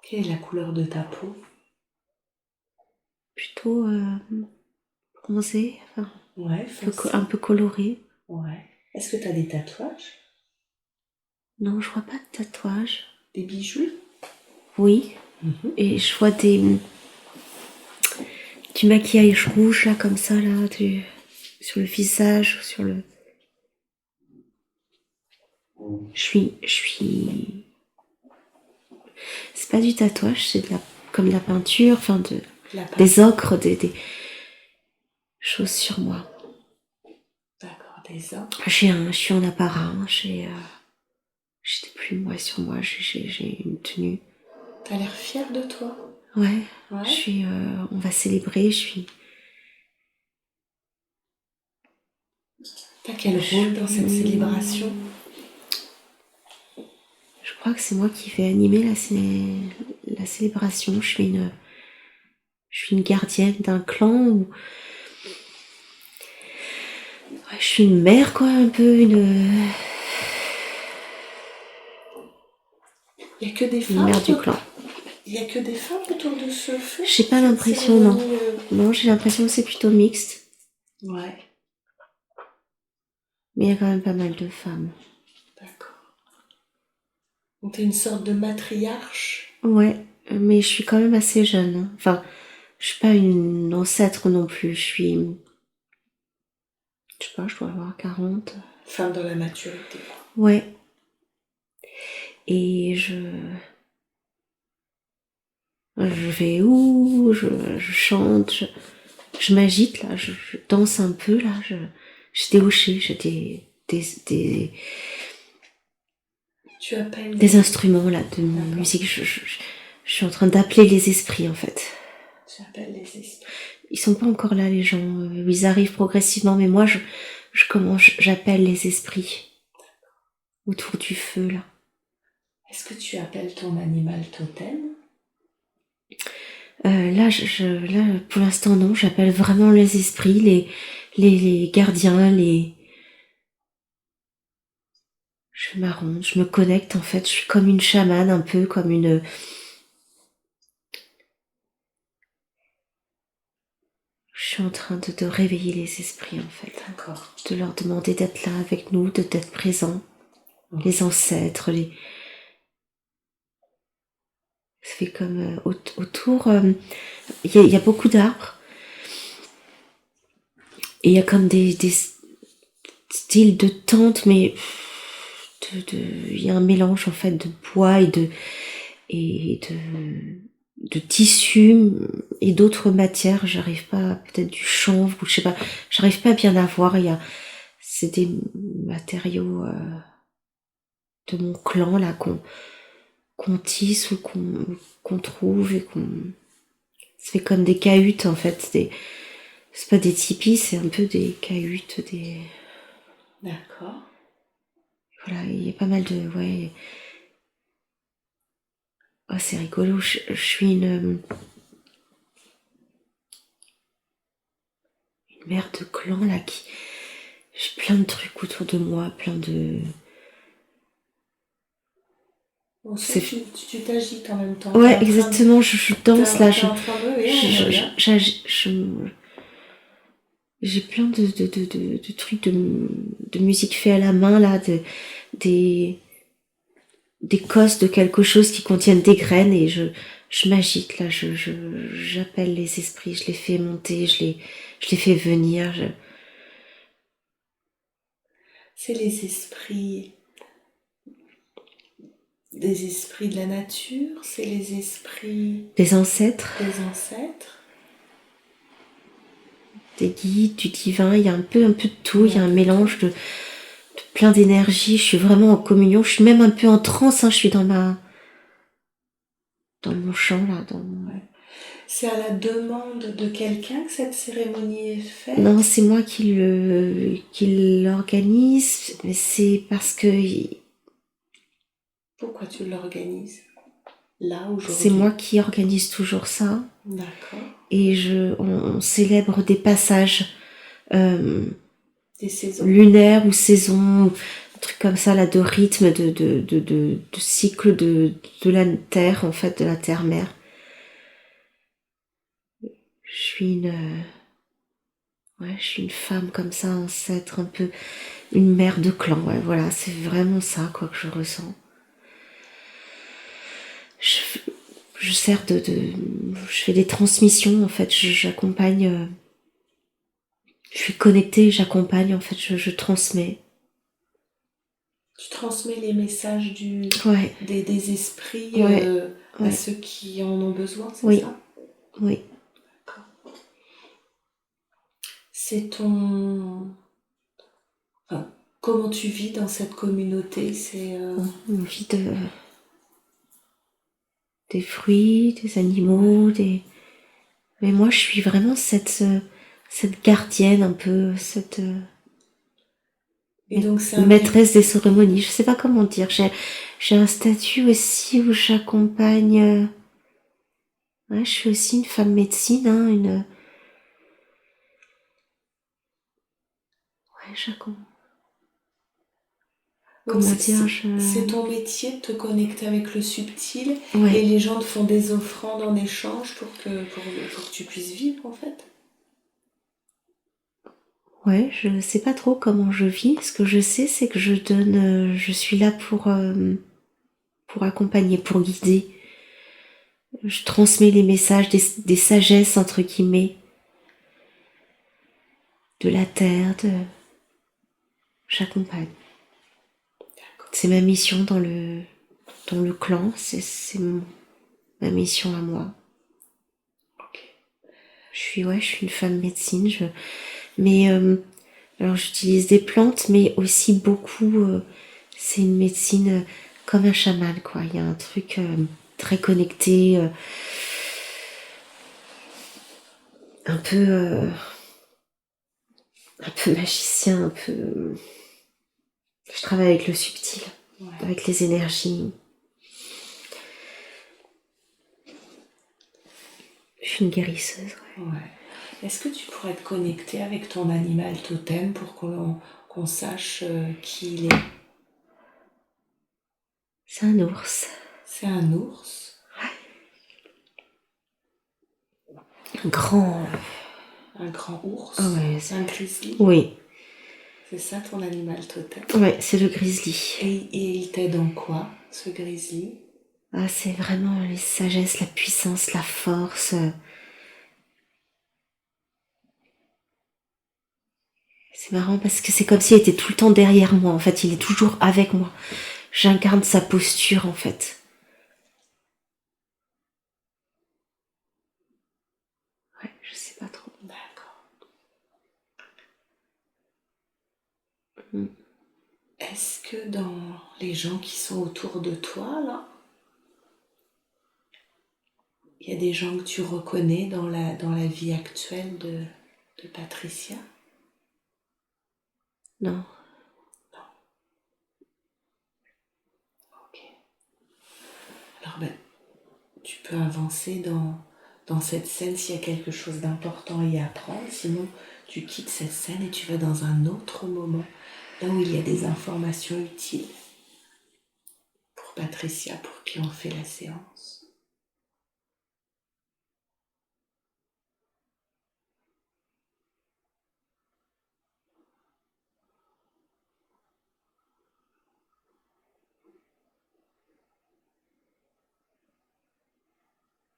Quelle est la couleur de ta peau? Plutôt bronzé, enfin, Ouais, foncé. un peu coloré. Ouais. Est-ce que tu as des tatouages? Non, je vois pas de tatouage. Des bijoux? Oui, et je vois du maquillage rouge là, comme ça, là, sur le visage, sur le. Je suis. C'est pas du tatouage, c'est comme de la peinture, enfin des ocres, des choses sur moi. D'accord, des ocres. Je suis en apparat, j'ai des plumes ouais, sur moi, j'ai une tenue. T'as l'air fière de toi. Ouais, Ouais. on va célébrer, T'as quel rôle dans cette célébration? Je crois que c'est moi qui vais animer la célébration. Je suis une gardienne d'un clan où ouais, je suis une mère, quoi, un peu Il y a que des une femmes mère du clan. Il y a que des femmes autour de ce feu? J'ai pas cette l'impression, non. cérémonie, Non, j'ai l'impression que c'est plutôt mixte. Ouais, Mais il y a quand même pas mal de femmes. d'accord. Donc t'es une sorte de matriarche? Ouais, mais je suis quand même assez jeune, hein. Enfin, je suis pas une ancêtre non plus. Je sais pas, je dois avoir 40. Femme dans la maturité. Ouais. Et je vais où, je chante, je m'agite là, je danse un peu là, j'ai des hochets, j'ai Tu appelles des instruments là de musique. Je suis en train d'appeler les esprits en fait. Tu appelles les esprits. Ils sont pas encore là les gens, ils arrivent progressivement, mais moi j'appelle les esprits autour du feu là. Est-ce que tu appelles ton animal totem? Là, pour l'instant non, j'appelle vraiment les esprits, les gardiens, je fais ma ronde, je me connecte en fait, je suis comme une chamane, un peu comme une. Je suis en train de réveiller les esprits en fait. D'accord. De leur demander d'être là avec nous, d'être présents. Okay. Les ancêtres, ça fait comme autour, il y a beaucoup d'arbres. Et il y a comme des styles de tentes, mais il y a un mélange en fait de bois et de tissus et d'autres matières. J'arrive pas, peut-être du chanvre ou je sais pas, j'arrive pas à bien à voir. C'est des matériaux de mon clan là qu'on tisse ou qu'on trouve et ça fait comme des cahutes en fait. C'est pas des tipis, c'est un peu des cahutes, D'accord. Voilà, il y a pas mal de. Ouais. Oh, c'est rigolo. Je suis une mère de clan là qui. J'ai plein de trucs autour de moi, plein de. On sait que tu t'agites en même temps. Ouais, exactement. Je danse là. J'ai plein de trucs de musique fait à la main là, des cosses de quelque chose qui contiennent des graines et je m'agite là. J'appelle les esprits, je les fais monter, je les fais venir. C'est les esprits. Des esprits de la nature, c'est les esprits des ancêtres, des guides, du divin. Il y a un peu de tout. Il y a un mélange de plein d'énergie. Je suis vraiment en communion. Je suis même un peu en transe. Hein. Je suis dans mon chant là. Ouais. C'est à la demande de quelqu'un que cette cérémonie est faite? Non, c'est moi qui l'organise. Mais c'est parce que. Pourquoi tu l'organises là aujourd'hui? C'est moi qui organise toujours ça. D'accord. Et on célèbre des passages des saisons lunaires ou saisons, un truc comme ça là, de rythme, de cycle de la terre en fait, de la terre-mère. Je suis Ouais, je suis une femme comme ça, ancêtre, un peu une mère de clan. Ouais, voilà, c'est vraiment ça, quoi, que je ressens. Je, je sers je fais des transmissions, en fait, j'accompagne, je suis connectée, j'accompagne, en fait, je transmets. Tu transmets les messages Ouais, des esprits ouais, à ouais, ceux qui en ont besoin, c'est oui, ça? oui. D'accord. C'est ton... Enfin, comment tu vis dans cette communauté? C'est... On vit des fruits, des animaux, des... Mais moi, je suis vraiment cette gardienne un peu, cette Et donc c'est un petit... maîtresse des cérémonies. Je sais pas comment dire. J'ai un statut aussi où j'accompagne. Ouais, je suis aussi une femme médecine, hein, une. Ouais, j'accompagne. Donc Comment dire, c'est ton métier de te connecter avec le subtil et Ouais, les gens te font des offrandes en échange pour que tu puisses vivre en fait. ouais, je sais pas trop comment je vis. Ce que je sais, c'est que je donne, je suis là pour accompagner, pour guider. Je transmets les messages, des sagesses entre guillemets, de la terre, j'accompagne. D'accord. C'est ma mission dans le clan, ma mission à moi. Ok. Je suis une femme médecine, mais alors j'utilise des plantes, mais aussi beaucoup, c'est une médecine comme un chaman, quoi. Il y a un truc très connecté, un peu, un peu magicien, un peu. Je travaille avec le subtil, Ouais. avec les énergies. Je suis une guérisseuse. Ouais. Ouais. Est-ce que tu pourrais te connecter avec ton animal totem pour qu'on sache qui il est? C'est un ours, C'est un ours, un grand. un grand Ah ours, ouais, un grizzly. oui, C'est ça ton animal totem. ouais, c'est le grizzly. Et il t'aide en quoi, ce grizzly? Ah, c'est vraiment les sagesses, la puissance, la force. C'est marrant parce que c'est comme s'il était tout le temps derrière moi. En fait, il est toujours avec moi. J'incarne sa posture, en fait. Ouais, je sais pas trop. D'accord. Mm. Est-ce que dans les gens qui sont autour de toi, là, il y a des gens que tu reconnais dans la vie actuelle de Patricia? Non. Ok. Alors ben, tu peux avancer dans cette scène s'il y a quelque chose d'important à y apprendre. Sinon, tu quittes cette scène et tu vas dans un autre moment, là où il y a des informations utiles pour Patricia, pour qui on fait la séance.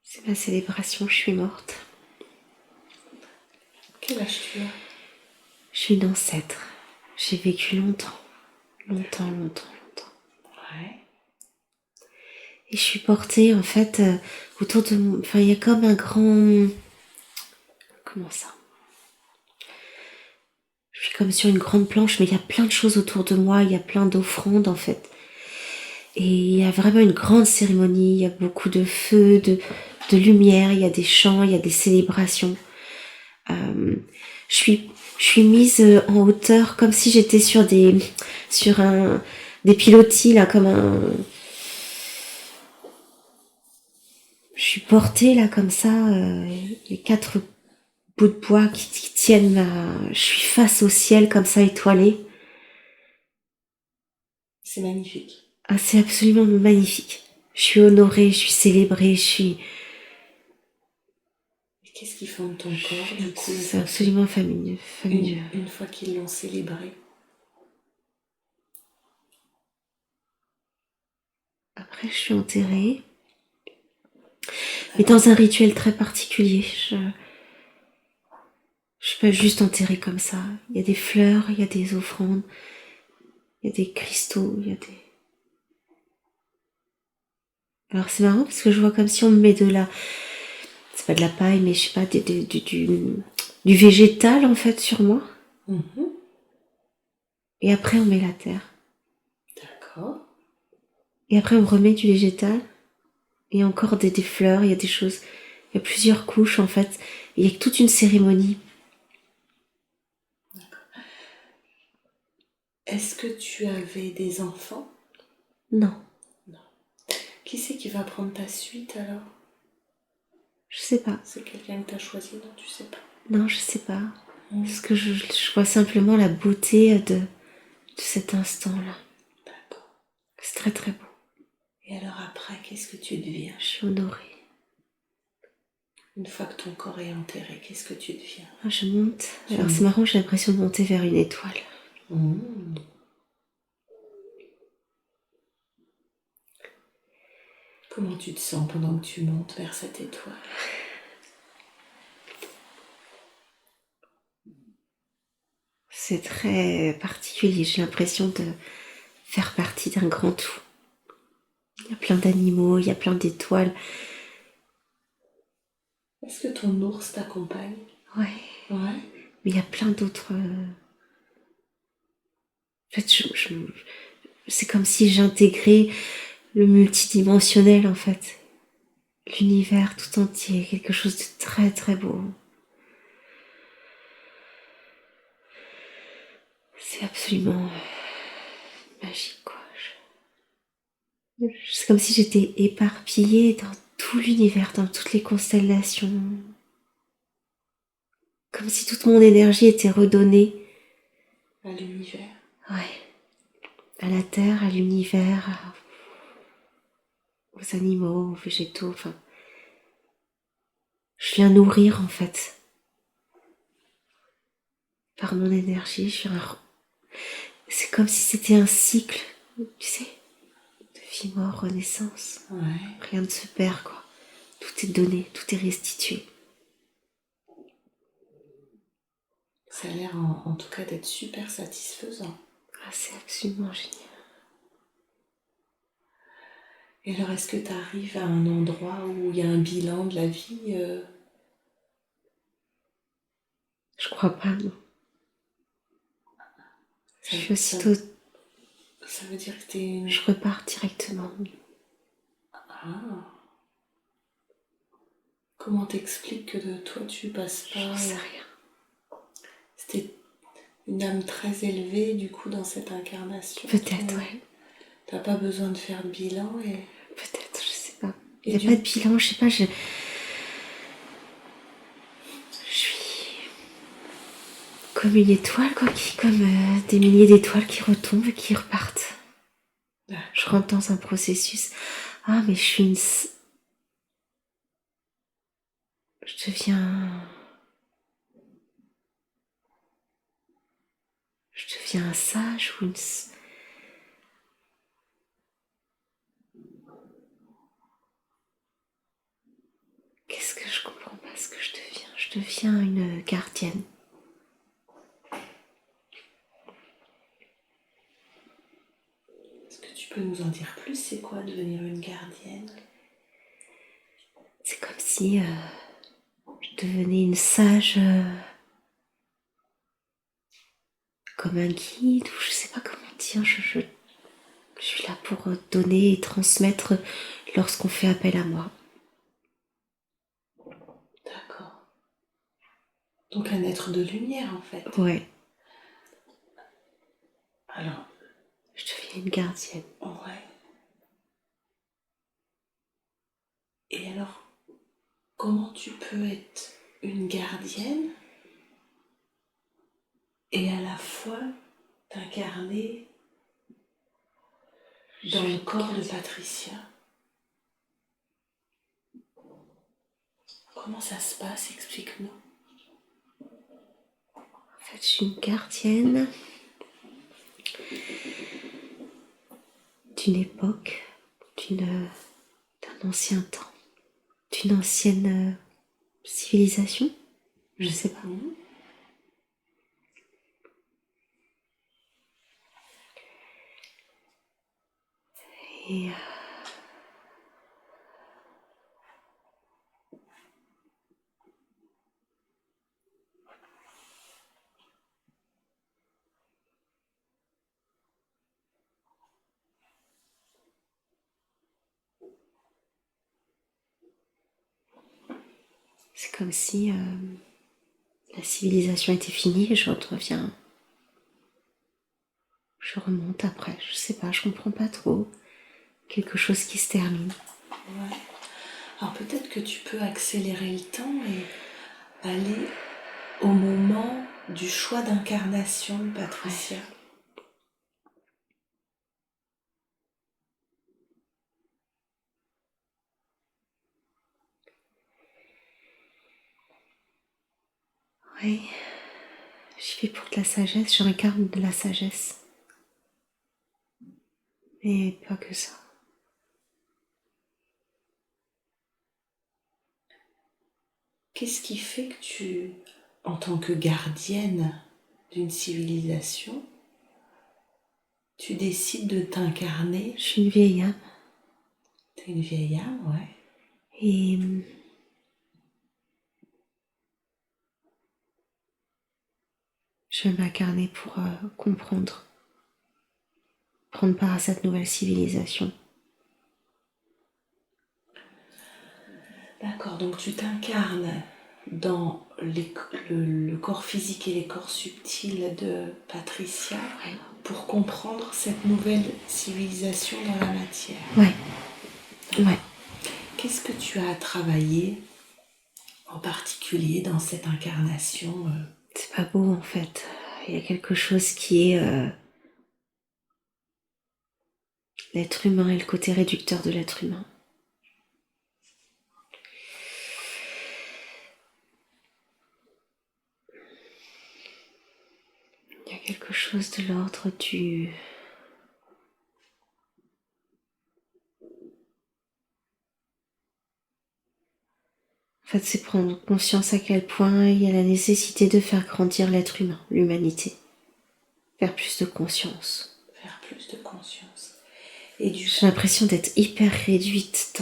C'est ma célébration, je suis morte. Quel âge tu as? Je suis une ancêtre. J'ai vécu longtemps. Longtemps, longtemps, longtemps. Ouais. Et je suis portée, en fait, autour de moi. Enfin, il y a comme un grand. Comment ça? Je suis comme sur une grande planche, mais il y a plein de choses autour de moi. Il y a plein d'offrandes, en fait. Et il y a vraiment une grande cérémonie. Il y a beaucoup de feu, de lumière. Il y a des chants, il y a des célébrations. Euh, je suis mise en hauteur, comme si j'étais des pilotis, là, comme un. Je suis portée, là, comme ça, les quatre bouts de bois qui tiennent ma. Je suis face au ciel, comme ça, étoilée. C'est magnifique. Ah, c'est absolument magnifique. Je suis honorée, je suis célébrée, je suis. Qu'est-ce qui fonde ton corps, du coup, C'est absolument familier. une fois qu'ils l'ont célébré? Après, je suis enterrée. Mais dans un rituel très particulier. Je suis pas juste enterrée comme ça. Il y a des fleurs, il y a des offrandes, il y a des cristaux, il y a des... Alors c'est marrant parce que je vois comme si on me met de la... C'est pas de la paille, mais je sais pas, du végétal en fait sur moi. Mhm. Et après on met la terre. D'accord. Et après on remet du végétal. Et encore des fleurs, il y a des choses... Il y a plusieurs couches en fait. Il y a toute une cérémonie. Est-ce que tu avais des enfants? Non, Non. Qui c'est qui va prendre ta suite alors? je sais pas. C'est quelqu'un que tu as choisi? Non, tu sais pas. Non, je sais pas. Parce que je vois simplement la beauté de cet instant-là. D'accord. C'est très très beau. Et alors après, qu'est-ce que tu deviens? Je suis honorée. Une fois que ton corps est enterré, qu'est-ce que tu deviens? Je monte. Alors c'est marrant, j'ai l'impression de monter vers une étoile. Mmh. Comment tu te sens pendant que tu montes vers cette étoile? C'est très particulier, j'ai l'impression de faire partie d'un grand tout. Il y a plein d'animaux, il y a plein d'étoiles. Est-ce que ton ours t'accompagne? Ouais. Ouais. Mais il y a plein d'autres... En fait, c'est comme si j'intégrais le multidimensionnel, en fait. L'univers tout entier, quelque chose de très très beau. C'est absolument magique, quoi. C'est comme si j'étais éparpillée dans tout l'univers, dans toutes les constellations. Comme si toute mon énergie était redonnée. À l'univers. Ouais. À la terre, à l'univers, aux animaux, aux végétaux, enfin. Je viens nourrir, en fait. Par mon énergie, c'est comme si c'était un cycle, tu sais, de vie, mort, renaissance. Ouais. Rien ne se perd, quoi. Tout est donné, tout est restitué. Ça a l'air en tout cas d'être super satisfaisant. Ah, c'est absolument génial. Et alors, est-ce que tu arrives à un endroit où il y a un bilan de la vie? Je crois pas, non. Je suis aussitôt... Ça veut dire que t'es... Je repars directement. Ah. Comment t'expliques que de toi tu passes pas... J'en sais rien. C'était une âme très élevée du coup dans cette incarnation. Peut-être, ouais. T'as pas besoin de faire de bilan et... Peut-être, je sais pas. Il n'y a pas de bilan, je sais pas, je suis comme une étoile, quoi, comme des milliers d'étoiles qui retombent et qui repartent. D'accord. Je rentre dans un processus. Ah, mais je suis une... Je deviens un sage ou une... Qu'est-ce que je comprends pas ce que je deviens? Je deviens une gardienne. Est-ce que tu peux nous en dire plus? C'est quoi devenir une gardienne? C'est comme si je devenais une sage... comme un guide, ou je sais pas comment dire, je suis là pour donner et transmettre lorsqu'on fait appel à moi. D'accord. Donc un être de lumière en fait. Ouais. Alors... Je deviens une gardienne. Ouais. Et alors, comment tu peux être une gardienne et à la fois t'incarner dans le corps de Patricia? Comment ça se passe? Explique-nous. En fait, je suis une gardienne d'une époque, d'un ancien temps, d'une ancienne civilisation, je sais pas. Et c'est comme si la civilisation était finie et je reviens. Je remonte après, je sais pas, je comprends pas trop. Quelque chose qui se termine. Ouais. Alors peut-être que tu peux accélérer le temps et aller au moment du choix d'incarnation, Patricia. Oui, je vais pour de la sagesse, j'incarne de la sagesse. Mais pas que ça. Qu'est-ce qui fait que tu, en tant que gardienne d'une civilisation, tu décides de t'incarner? Je suis une vieille âme. T'es une vieille âme, ouais. Et je vais m'incarner pour comprendre, prendre part à cette nouvelle civilisation. D'accord, donc tu t'incarnes dans le corps physique et les corps subtils de Patricia pour comprendre cette nouvelle civilisation dans la matière. Ouais. Ouais. Qu'est-ce que tu as à travailler en particulier dans cette incarnation? C'est pas beau en fait. Il y a quelque chose qui est l'être humain et le côté réducteur de l'être humain. Il y a quelque chose de l'ordre du... En fait, c'est prendre conscience à quel point il y a la nécessité de faire grandir l'être humain, l'humanité. Faire plus de conscience. Faire plus de conscience. Et J'ai l'impression d'être hyper réduite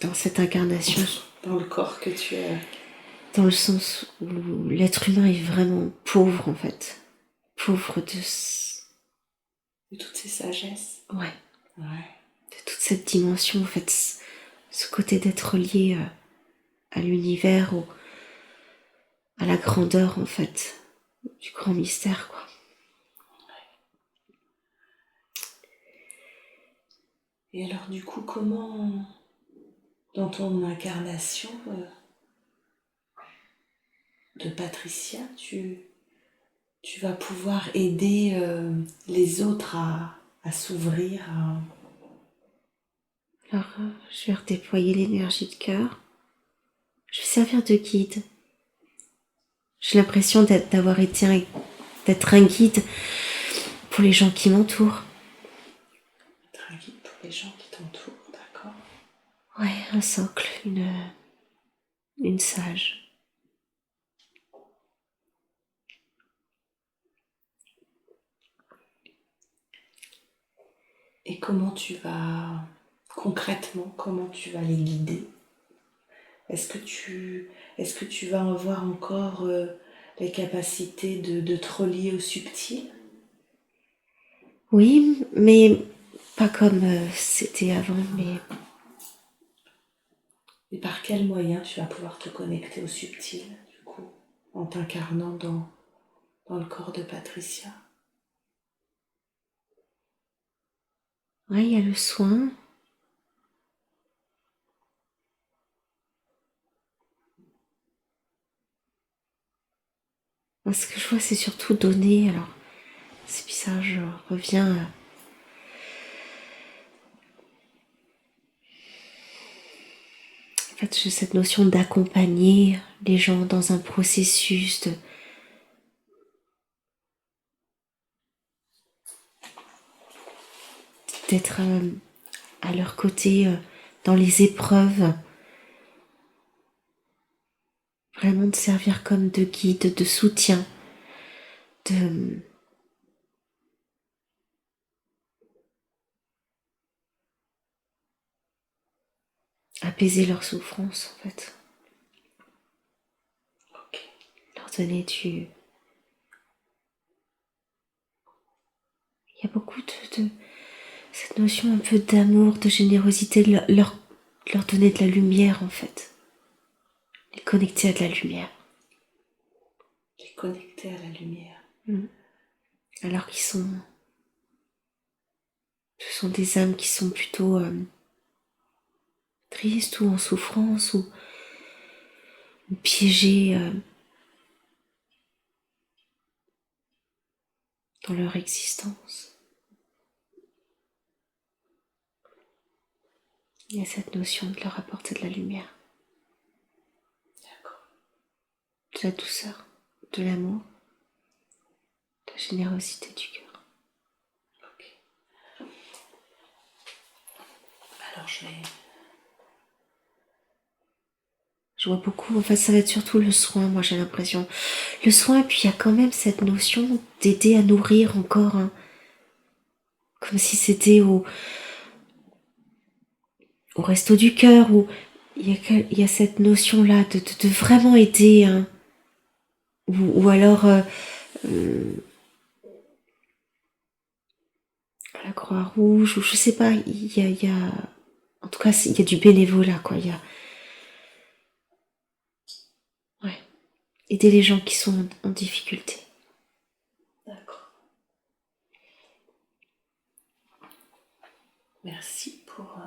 dans cette incarnation. Dans le corps que tu as. Dans le sens où l'être humain est vraiment pauvre en fait. Pauvre de toutes ces sagesses. Ouais. Ouais. De toute cette dimension en fait. Ce côté d'être lié à l'univers, à la grandeur en fait. Du grand mystère quoi. Et alors du coup, comment, dans ton incarnation de Patricia, tu vas pouvoir aider les autres à s'ouvrir Alors, je vais redéployer l'énergie de cœur. Je vais servir de guide. J'ai l'impression d'être un guide pour les gens qui m'entourent. être un guide pour les gens qui t'entourent, d'accord? Ouais, un socle, une sage. Et comment tu vas, concrètement, comment tu vas les guider? Est-ce que tu vas avoir encore les capacités de te relier au subtil? Oui, mais pas comme c'était avant, mais... Et par quel moyen tu vas pouvoir te connecter au subtil, du coup, en t'incarnant dans le corps de Patricia? Ouais, il y a le soin. Ce que je vois, c'est surtout donner. Alors, c'est bizarre, je reviens... fait, j'ai cette notion d'accompagner les gens dans un processus, d'être à leur côté dans les épreuves, vraiment de servir comme de guide, de soutien, de apaiser leur souffrance en fait, Ok. leur donner du... Il y a beaucoup de cette notion un peu d'amour, de générosité, de leur donner de la lumière en fait, les connecter à de la lumière. Les connecter à la lumière. Alors ce sont des âmes qui sont plutôt tristes ou en souffrance ou piégées dans leur existence. Il y a cette notion de leur apporter de la lumière, D'accord. de la douceur, de l'amour, de la générosité du cœur. Ok. Alors Je vois beaucoup, en fait ça va être surtout le soin, moi j'ai l'impression. Le soin, et puis il y a quand même cette notion d'aider à nourrir encore, hein, comme si c'était au resto du cœur, où il y a cette notion-là de vraiment aider, hein, ou alors à la Croix-Rouge, ou je sais pas, il y a en tout cas il y a du bénévolat, quoi. Il y a aider les gens qui sont en difficulté. D'accord. Merci pour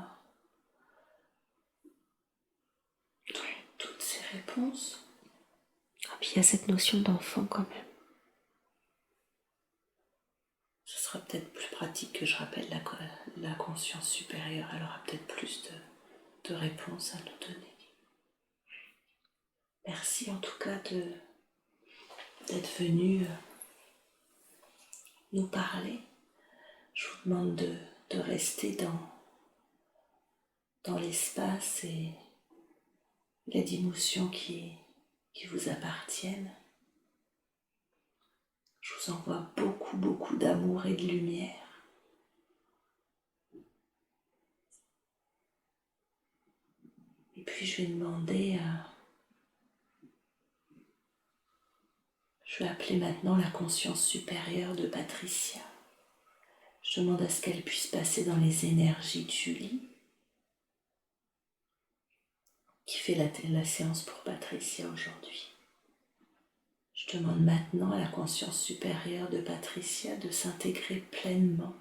toutes ces réponses. Et puis il y a cette notion d'enfant quand même. Ce sera peut-être plus pratique que je rappelle la conscience supérieure. Elle aura peut-être plus de réponses à nous donner. Merci en tout cas d'être venu nous parler. Je vous demande de rester dans l'espace et les émotions qui vous appartiennent. Je vous envoie beaucoup, beaucoup d'amour et de lumière. Et puis je vais demander je vais appeler maintenant la conscience supérieure de Patricia. Je demande à ce qu'elle puisse passer dans les énergies de Julie, qui fait la séance pour Patricia aujourd'hui. Je demande maintenant à la conscience supérieure de Patricia de s'intégrer pleinement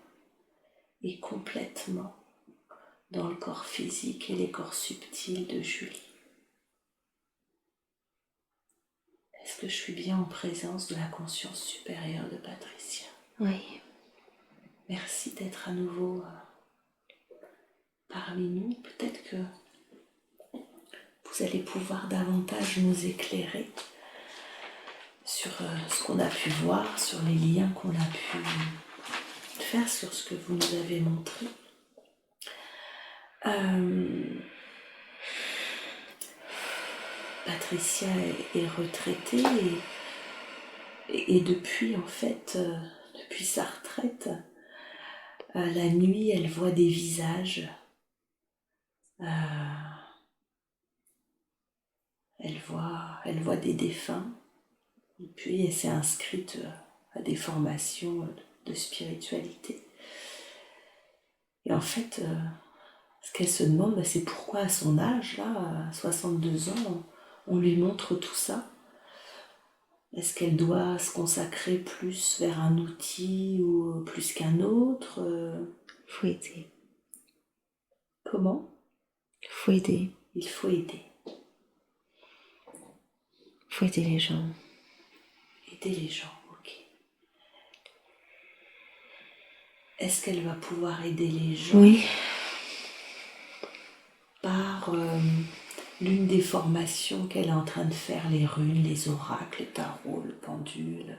et complètement dans le corps physique et les corps subtils de Julie. Est-ce que je suis bien en présence de la conscience supérieure de Patricia? Oui. Merci d'être à nouveau parmi nous. Peut-être que vous allez pouvoir davantage nous éclairer sur ce qu'on a pu voir, sur les liens qu'on a pu faire, sur ce que vous nous avez montré. Patricia est retraitée et depuis en fait, depuis sa retraite, la nuit elle voit des visages, elle voit des défunts et puis elle s'est inscrite à des formations de spiritualité. Et en fait, ce qu'elle se demande, c'est pourquoi à son âge, là, à 62 ans, on lui montre tout ça. Est-ce qu'elle doit se consacrer plus vers un outil ou plus qu'un autre? Faut aider. Comment? Faut aider. Il faut aider. Faut aider les gens. Aider les gens, ok. Est-ce qu'elle va pouvoir aider les gens? Oui. Par l'une des formations qu'elle est en train de faire, les runes, les oracles, le tarot, le pendule.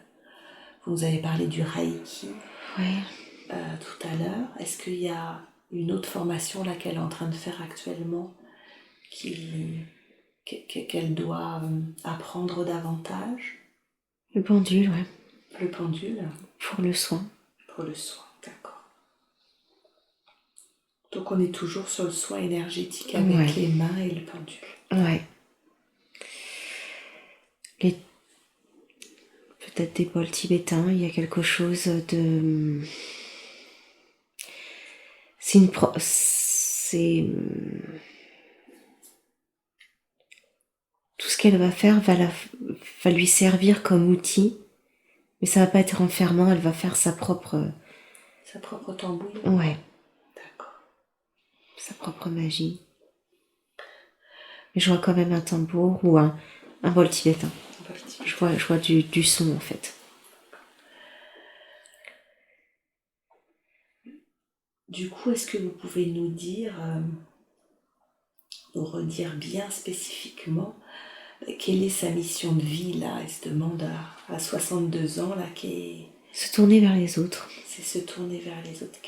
Vous nous avez parlé du Reiki tout à l'heure. Est-ce qu'il y a une autre formation là qu'elle est en train de faire actuellement qu'elle doit apprendre davantage? Le pendule, ouais. Le pendule? Pour le soin. Pour le soin, d'accord. Donc on est toujours sur le soin énergétique avec les mains et le pendule. Ouais. Peut-être des bols tibétains, il y a quelque chose de... Tout ce qu'elle va faire va lui servir comme outil, mais ça va pas être enfermant, elle va faire sa propre... Sa propre tambouille? Ouais. D'accord. Sa propre magie. Mais je vois quand même un tambour ou un bol tibétain. Je vois du son en fait. Du coup, est-ce que vous pouvez nous dire, nous redire bien spécifiquement quelle est sa mission de vie là? Elle se demande à 62 ans là, se tourner vers les autres. C'est se tourner vers les autres.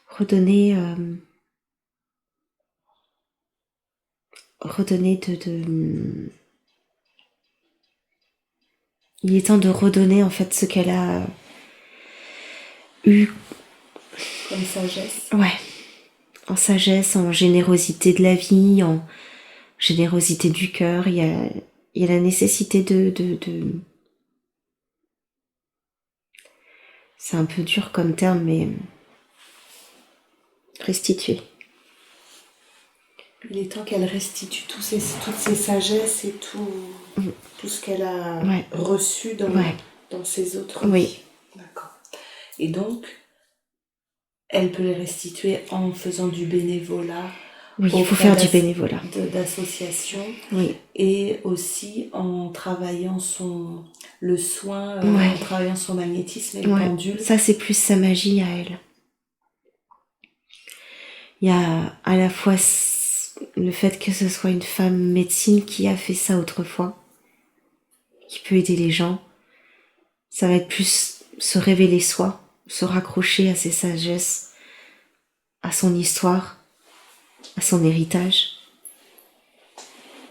Redonner il est temps de redonner en fait ce qu'elle a eu comme sagesse. Ouais, en sagesse, en générosité de la vie, en générosité du cœur. Il y a la nécessité de... C'est un peu dur comme terme, mais restituer. Il est temps qu'elle restitue toutes ses sagesses et tout ce qu'elle a reçu dans ses autres vies. D'accord. Et donc, elle peut les restituer en faisant du bénévolat. Oui, il faut faire du bénévolat. D'association. Oui. Et aussi en travaillant le soin, en travaillant son magnétisme et le pendule. Ça, c'est plus sa magie à elle. Il y a à la fois le fait que ce soit une femme médecine qui a fait ça autrefois, qui peut aider les gens. Ça va être plus se révéler soi, se raccrocher à ses sagesses, à son histoire, à son héritage.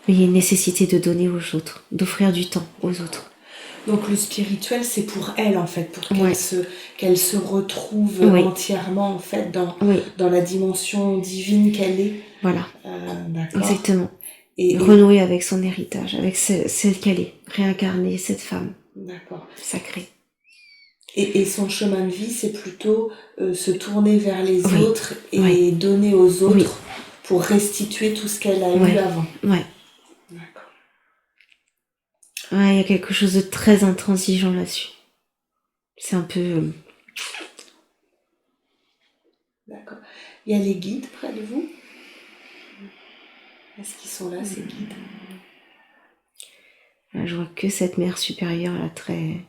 Mais il y a une nécessité de donner aux autres, d'offrir du temps aux autres. Donc le spirituel, c'est pour elle en fait, pour qu'elle se retrouve entièrement en fait dans la dimension divine qu'elle est. Voilà, d'accord. Exactement. Et renouer avec son héritage, avec celle qu'elle est, réincarner cette femme sacrée. Et son chemin de vie, c'est plutôt se tourner vers les autres et donner aux autres pour restituer tout ce qu'elle a eu avant. Ouais. D'accord. Ouais, il y a quelque chose de très intransigeant là-dessus. C'est un peu... D'accord. Il y a les guides près de vous? Est-ce qu'ils sont là, ces guides? Là, je vois que cette mère supérieure, là, très...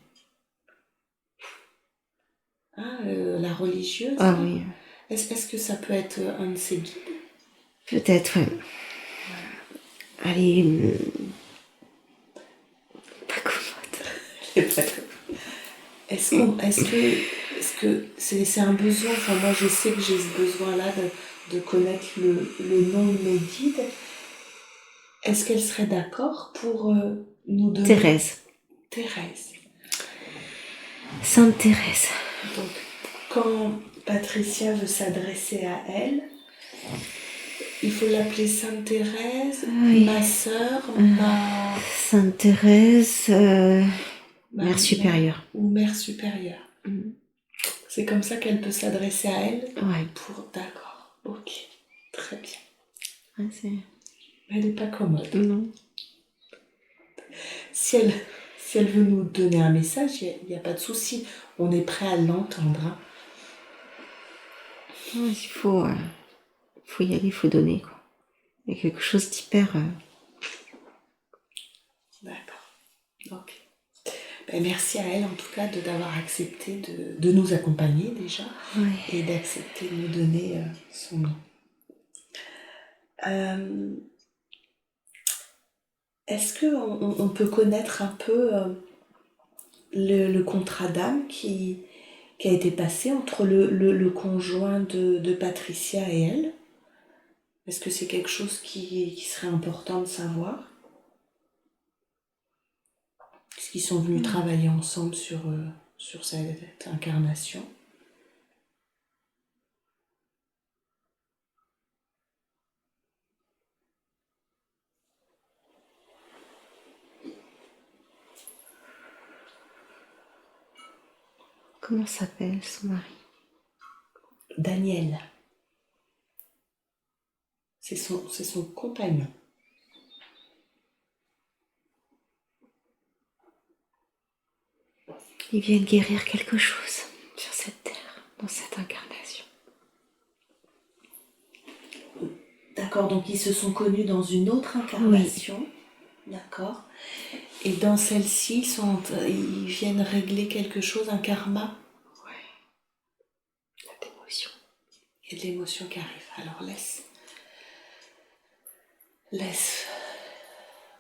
Ah, la religieuse? Ah oui. Est-ce que ça peut être un de ses guides? Peut-être, ouais. Allez... Pas commode. Est-ce que c'est un besoin? Enfin, moi, je sais que j'ai ce besoin-là de connaître le nom de nos guides. Est-ce qu'elle serait d'accord pour nous donner... Thérèse. Sainte Thérèse. Donc, quand Patricia veut s'adresser à elle, il faut l'appeler Sainte Thérèse, ma sœur, Sainte Thérèse, Mère supérieure. Ou Mère supérieure. C'est comme ça qu'elle peut s'adresser à elle? D'accord, ok, très bien. Elle n'est pas commode. Non. Si elle veut nous donner un message, il n'y a pas de souci. On est prêt à l'entendre. Hein. Il faut y aller, il faut donner. Quoi. Il y a quelque chose d'hyper... D'accord. Ok. Ben, merci à elle en tout cas d'avoir accepté de nous accompagner déjà et d'accepter de nous donner son nom. est-ce qu'on peut connaître un peu le contrat d'âme qui a été passé entre le conjoint de Patricia et elle? Est-ce que c'est quelque chose qui serait important de savoir? Est-ce qu'ils sont venus travailler ensemble sur cette incarnation? Comment s'appelle son mari? Daniel, c'est son compagnon. Ils viennent guérir quelque chose sur cette terre, dans cette incarnation. D'accord, donc ils se sont connus dans une autre incarnation. Oui. D'accord. Et dans celle-ci, ils viennent régler quelque chose, un karma. Ouais. Il y a de l'émotion. Il y a de l'émotion qui arrive. Alors laisse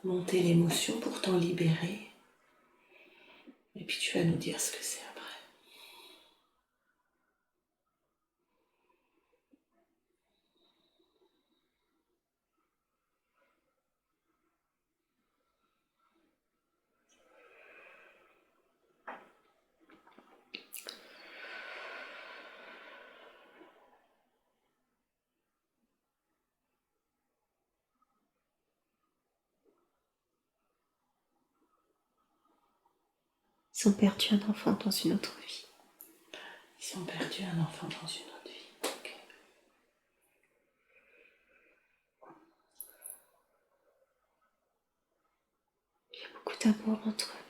monter l'émotion pour t'en libérer. Et puis tu vas nous dire ce que c'est après. Ils ont perdu un enfant dans une autre vie. Ils ont perdu un enfant dans une autre vie. Okay. Il y a beaucoup d'amour entre eux.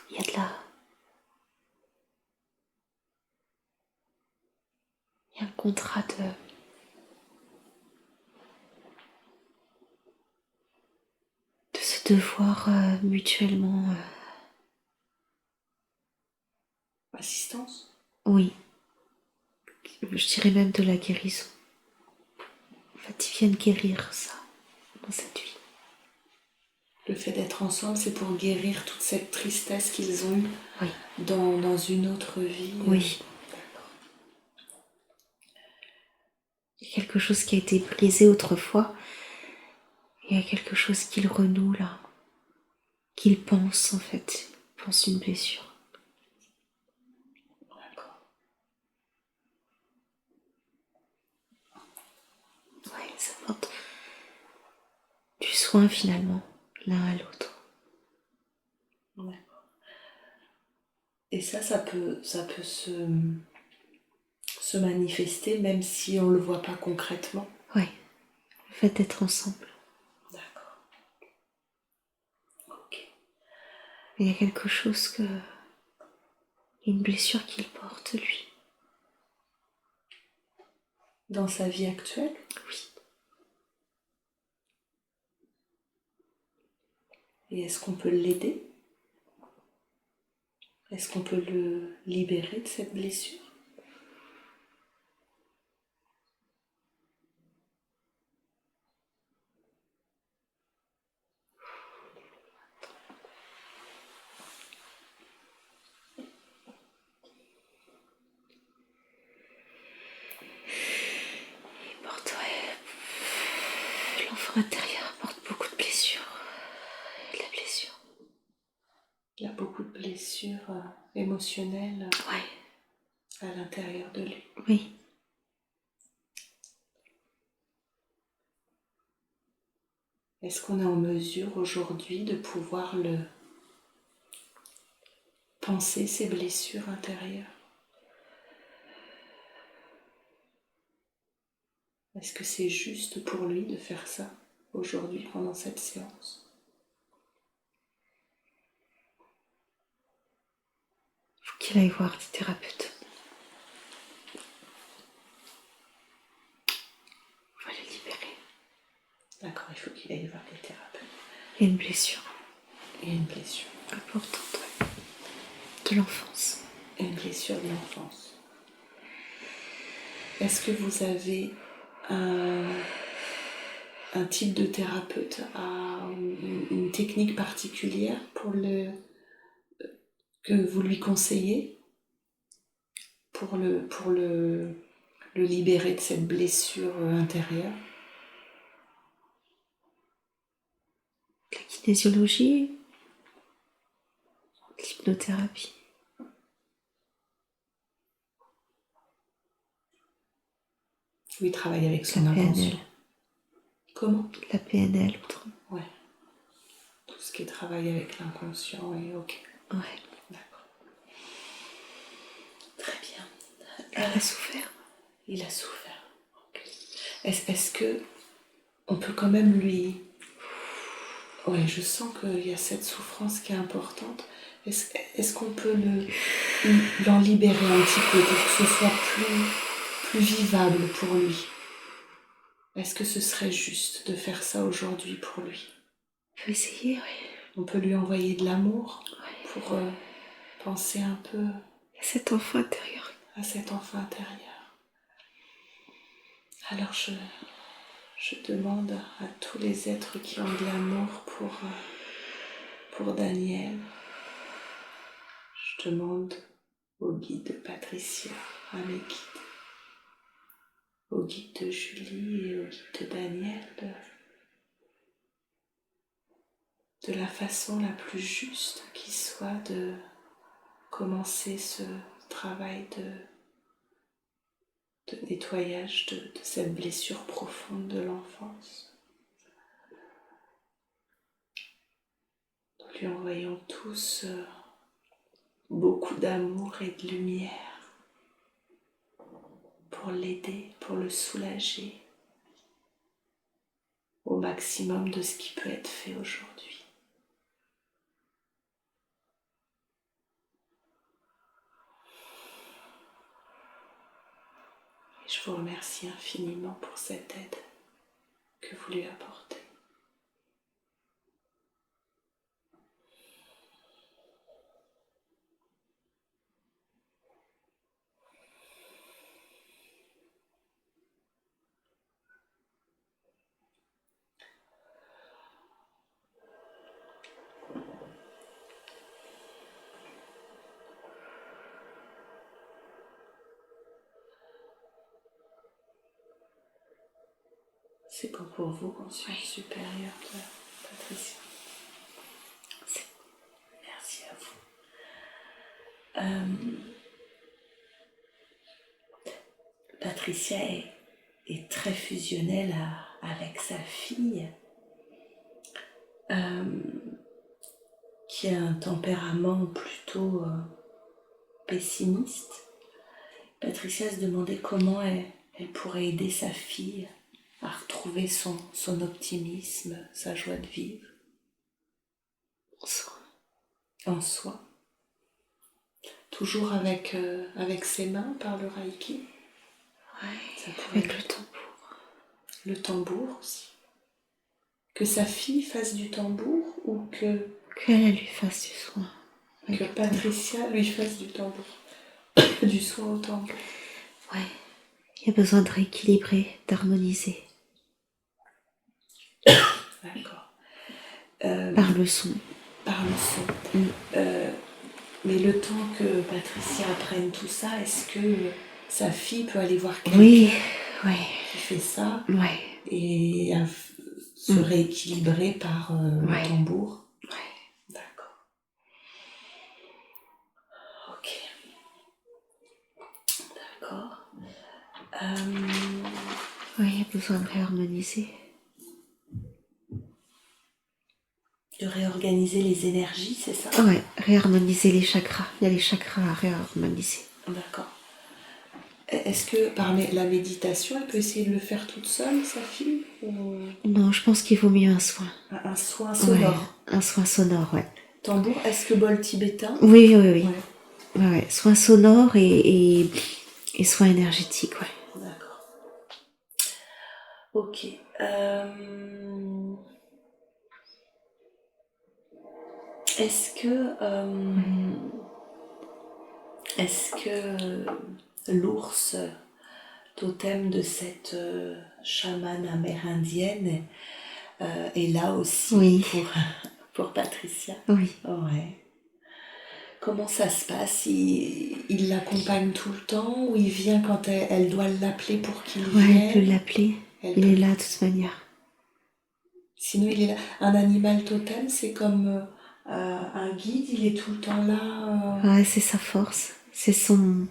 Il y a de la... Il y a un contrat de se devoir mutuellement... Assistance? Oui. Je dirais même de la guérison. En fait, ils viennent guérir ça dans cette vie. Le fait d'être ensemble, c'est pour guérir toute cette tristesse qu'ils ont eue oui. dans une autre vie. Oui. Il y a quelque chose qui a été brisé autrefois. Il y a quelque chose qu'ils renouent là. Qu'ils pensent en fait. Ils pensent une blessure. Ouais, ça porte du soin finalement, l'un à l'autre. Ouais. Et ça peut se manifester même si on ne le voit pas concrètement. Ouais, le fait d'être ensemble. D'accord. Ok. Il y a quelque chose que... une blessure qu'il porte, lui. Dans sa vie actuelle? Oui. Et est-ce qu'on peut l'aider? Est-ce qu'on peut le libérer de cette blessure? Il porte, l'enfant intérieur porte beaucoup de blessures. De la blessure. Il y a beaucoup de blessures émotionnelles à l'intérieur de lui. Oui. Est-ce qu'on est en mesure aujourd'hui de pouvoir penser ces blessures intérieures? Est-ce que c'est juste pour lui de faire ça aujourd'hui pendant cette séance? Il faut qu'il aille voir des thérapeutes. On va le libérer. D'accord, il faut qu'il aille voir des thérapeutes. Il y a une blessure. Il y a une blessure. Importante, de l'enfance. Une blessure de l'enfance. Est-ce que vous avez un type de thérapeute a une technique particulière que vous lui conseillez pour le libérer de cette blessure intérieure? La kinésiologie, l'hypnothérapie. Oui, il travaille avec son La PNL. intention. Comment? La PNL, autrement. Ouais. Tout ce qui est travail avec l'inconscient et ok. Ouais. D'accord. Très bien. Elle a souffert. Il a souffert. Okay. Est-ce que on peut quand même lui... Ouais, je sens qu'il y a cette souffrance qui est importante. Est-ce qu'on peut l'en libérer un petit peu pour que ce soit plus vivable pour lui? Est-ce que ce serait juste de faire ça aujourd'hui pour lui? On peut essayer, oui. On peut lui envoyer de l'amour Ouais. pour penser un peu à cet enfant intérieur. À cet enfant intérieur. Alors je demande à tous les êtres qui ont de l'amour pour Daniel. Je demande au guide de Patricia, à mes guides, au guide de Julie et au guide de Daniel, de la façon la plus juste qui soit de commencer ce travail de nettoyage de cette blessure profonde de l'enfance. Nous lui envoyons tous beaucoup d'amour et de lumière pour l'aider, pour le soulager au maximum de ce qui peut être fait aujourd'hui. Et je vous remercie infiniment pour cette aide que vous lui apportez. C'est bon pour vous, conscience supérieure de Patricia. Merci à vous. Patricia est très fusionnelle avec sa fille, qui a un tempérament plutôt pessimiste. Patricia se demandait comment elle pourrait aider sa fille à retrouver son optimisme, sa joie de vivre en soi. Toujours avec ses mains par le Reiki. Ouais, avec le tambour. Le tambour aussi. Que sa fille fasse du tambour ou qu'elle lui fasse du soin. Que Patricia lui fasse du tambour. Du soin au tambour. Ouais, il y a besoin de rééquilibrer, d'harmoniser. D'accord. Par le son. Par le son. Mais le temps que Patricia apprenne tout ça, est-ce que sa fille peut aller voir quelqu'un qui fait ça et se rééquilibrer par le tambour? D'accord. Ok. D'accord. Oui, il y a besoin de réharmoniser. De réorganiser les énergies, c'est ça? Ouais, réharmoniser les chakras. Il y a les chakras à réharmoniser. D'accord. Est-ce que par la méditation, elle peut essayer de le faire toute seule, sa fille ou... Non, je pense qu'il vaut mieux un soin. Un soin sonore. Ouais, un soin sonore, ouais. Tambour, est-ce que bol tibétain? Oui. Ouais, soin sonore et soin énergétique, ouais. D'accord. Ok. Est-ce que l'ours totem de cette chamane amérindienne est là aussi Oui. pour Patricia. Oui. Ouais. Comment ça se passe? Il l'accompagne tout le temps ou il vient quand elle doit l'appeler pour qu'il vienne? Elle peut l'appeler. Il est là de toute manière. Sinon, il est là. Un animal totem, c'est comme un guide, il est tout le temps là. Ouais, c'est sa force. C'est son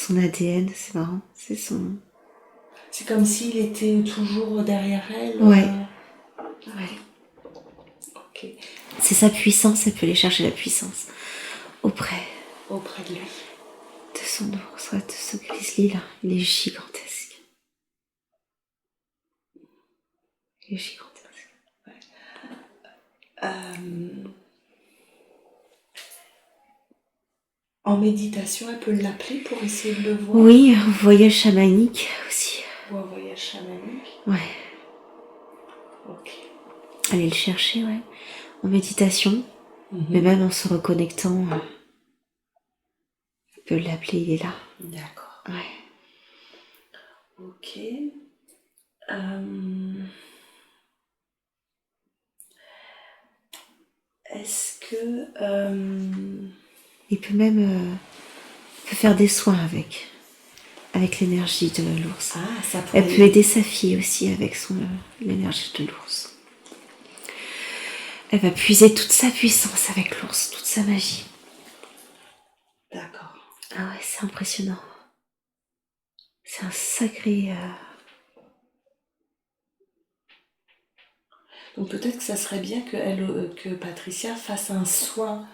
ADN, c'est marrant. C'est comme s'il était toujours derrière elle. Ouais. Ok. C'est sa puissance, elle peut aller chercher la puissance auprès Auprès de lui. de son ours, de ce grizzly là. Il est gigantesque. En méditation, elle peut l'appeler pour essayer de le voir. Oui, en voyage chamanique aussi. Ou en voyage chamanique. Ouais. Ok. Aller le chercher, ouais. En méditation, mais même en se reconnectant, elle peut l'appeler, il est là. D'accord. Ouais. Ok. Est-ce que... Il peut même faire des soins avec l'énergie de l'ours. Ah, ça pourrait... Elle peut aider sa fille aussi avec l'énergie de l'ours. Elle va puiser toute sa puissance avec l'ours, toute sa magie. D'accord. Ah ouais, c'est impressionnant. C'est un sacré... Donc peut-être que ça serait bien que Patricia fasse un soin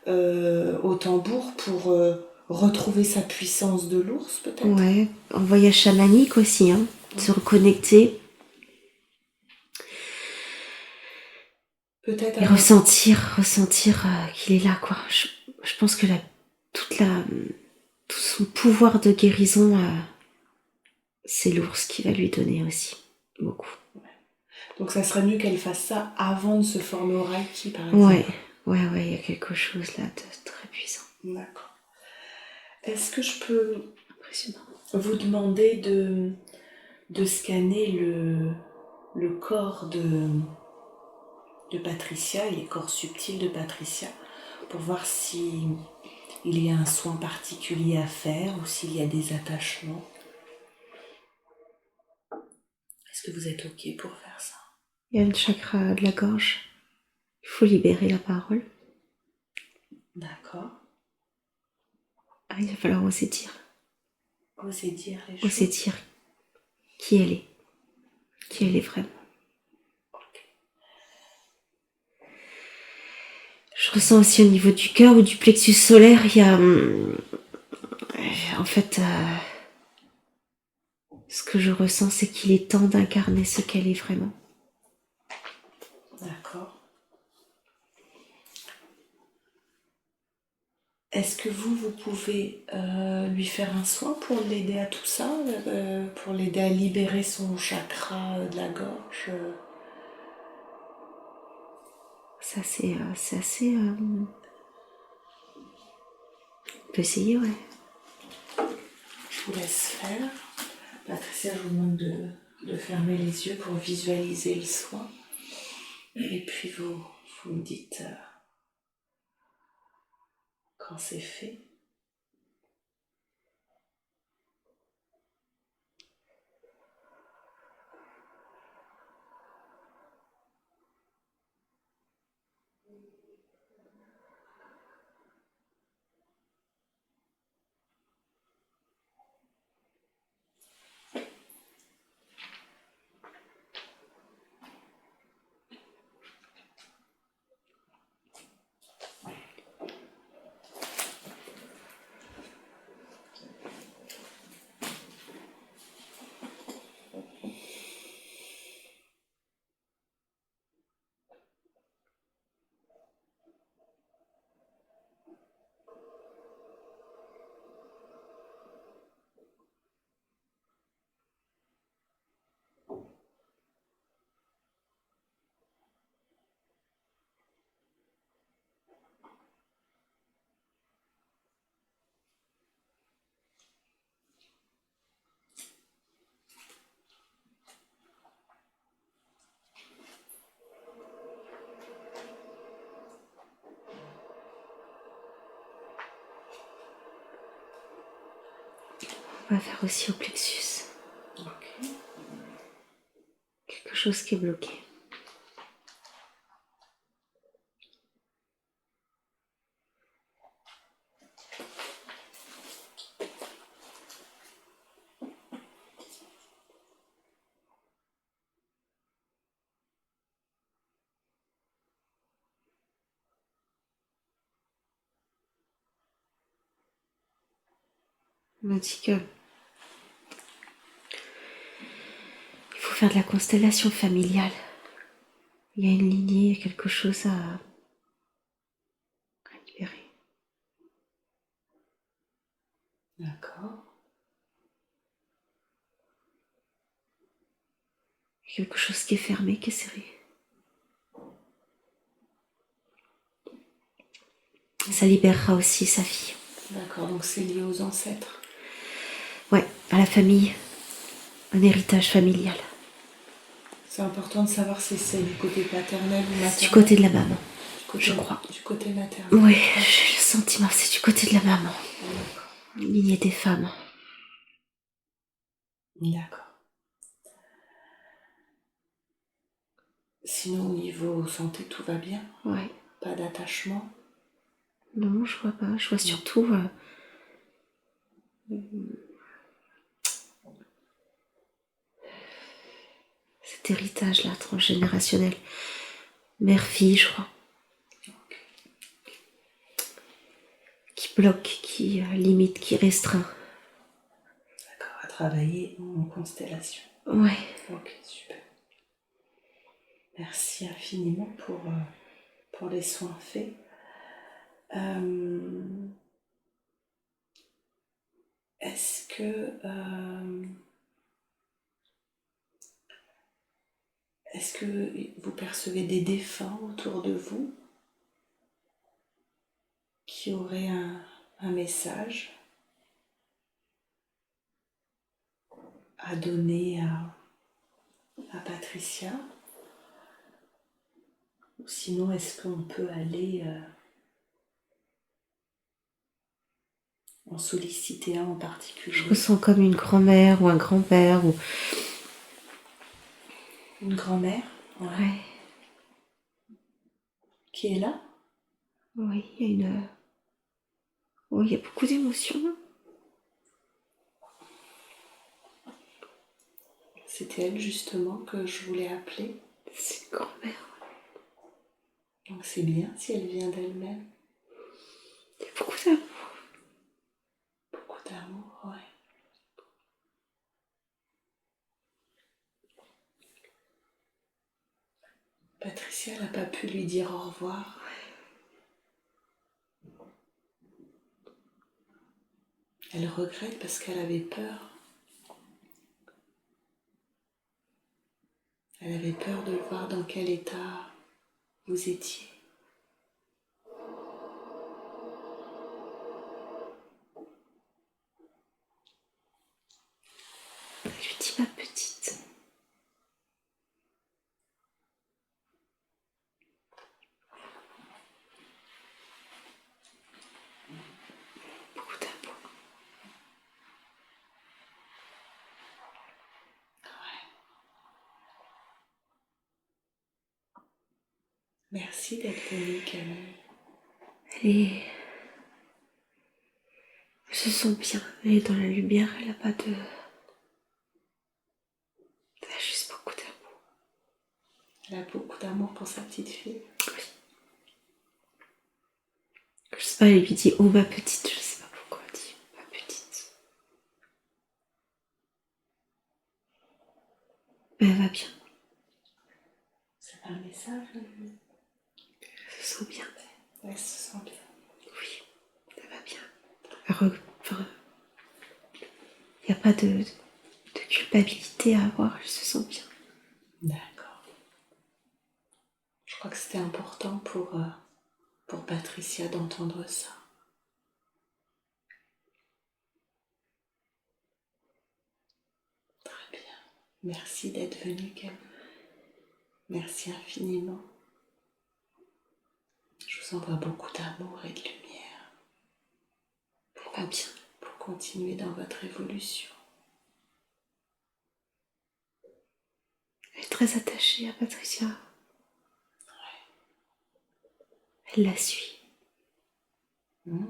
au tambour pour retrouver sa puissance de l'ours, peut-être. Ouais, en voyage chamanique aussi, hein. Se reconnecter. Peut-être Et ressentir qu'il est là, quoi. Je pense que tout son pouvoir de guérison, c'est l'ours qui va lui donner aussi. Beaucoup. Donc ça serait mieux qu'elle fasse ça avant de se former au Reiki, par exemple. Ouais, il y a quelque chose là de très puissant. D'accord. Est-ce que je peux Impressionnant. Vous demander de scanner le corps de Patricia et les corps subtils de Patricia pour voir si il y a un soin particulier à faire ou s'il y a des attachements. Est-ce que vous êtes OK pour faire ça? Il y a le chakra de la gorge. Il faut libérer la parole. D'accord. Ah, il va falloir oser dire. Oser dire les choses. Oser dire qui elle est. Qui elle est vraiment. Je ressens aussi au niveau du cœur ou du plexus solaire, il y a... En fait... ce que je ressens, c'est qu'il est temps d'incarner ce qu'elle est vraiment. D'accord. Est-ce que vous pouvez lui faire un soin pour l'aider à tout ça, pour l'aider à libérer son chakra de la gorge Ça, c'est assez... On peut essayer, ouais. Je vous laisse faire. Patricia, je vous demande de fermer les yeux pour visualiser le soin. Et puis vous me dites quand c'est fait. On va faire aussi au plexus. Ok. Quelque chose qui est bloqué. On m'a dit que il faut faire de la constellation familiale. Il y a une lignée, il y a quelque chose à libérer. D'accord. Il y a quelque chose qui est fermé, qui est serré. Ça libérera aussi sa fille. D'accord, donc c'est lié aux ancêtres. Ouais, à la famille. Un héritage familial. C'est important de savoir si c'est du côté paternel ou maternel. Du côté de la maman, je crois. Du côté maternel. Oui, j'ai le sentiment, c'est du côté de la maman. D'accord. Lignée des femmes. D'accord. Sinon, au niveau santé, tout va bien? Ouais. Pas d'attachement? Non, je vois pas. Je vois surtout cet héritage-là, transgénérationnel. Mère-fille, je crois. Qui bloque, qui limite, qui restreint. D'accord, à travailler en constellation. Ouais. Ok, super. Merci infiniment pour les soins faits. Est-ce que vous percevez des défunts autour de vous qui auraient un message à donner à Patricia? Ou sinon, est-ce qu'on peut aller en solliciter un en particulier? Je ressens comme une grand-mère ou un grand-père ou... Une grand-mère? Ouais. Qui est là? Oui, il y a une... Oh, il y a beaucoup d'émotions. C'était elle justement que je voulais appeler. C'est une grand-mère. Donc c'est bien si elle vient d'elle-même. Il y a beaucoup d'amour. Beaucoup d'amour, ouais. Patricia n'a pas pu lui dire au revoir. Elle regrette parce qu'elle avait peur. Elle avait peur de voir dans quel état vous étiez. Je lui dis ma petite. Beaucoup d'amour. Merci d'être venue, Camille. Elle se sent bien. Elle est dans la lumière. Elle n'a pas de... Elle a juste beaucoup d'amour. Elle a beaucoup d'amour pour sa petite fille. Oui. Je sais pas, elle lui dit « Oh, ma petite », je sais pas pourquoi elle dit « Ma petite ». Mais elle va bien. C'est pas un message? Elle se sent bien. Elle se sent bien. Oui, elle va bien. Enfin, il n'y a pas de culpabilité à avoir. Elle se sent bien. D'accord. Je crois que c'était important pour Patricia d'entendre ça. Très bien. Merci d'être venue, Camille. Merci infiniment. Je vous envoie beaucoup d'amour et de lumière. Elle va bien. Beaucoup continuer dans votre évolution. Elle est très attachée à Patricia. Elle la suit. Super.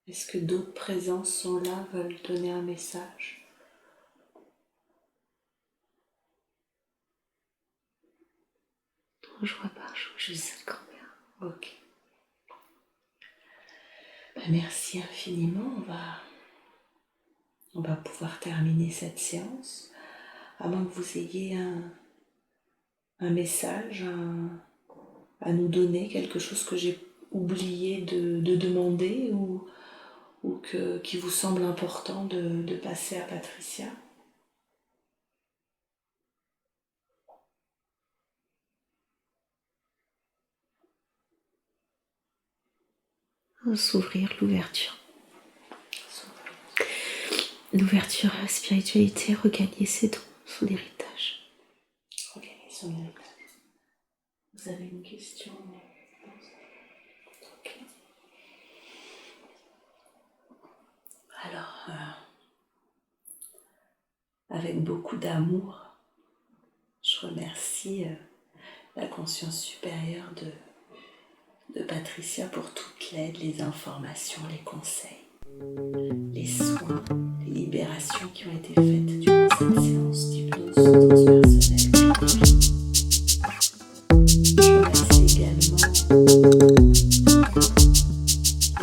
Est-ce que d'autres présences sont là, veulent donner un message? Non, je vois pas, je vois juste cette grand-mère. Ok. Merci infiniment. On va pouvoir terminer cette séance. À moins que vous ayez un message à nous donner, quelque chose que j'ai oublié de demander ou qui vous semble important de passer à Patricia. S'ouvrir, l'ouverture. L'ouverture à la spiritualité, regagner ses dons, son héritage. Regagner son héritage. Vous avez une question? Ok. Alors, avec beaucoup d'amour, je remercie la conscience supérieure de Patricia pour toute l'aide, les informations, les conseils, les soins, les libérations qui ont été faites durant cette séance d'hypnose transpersonnelle. Je remercie également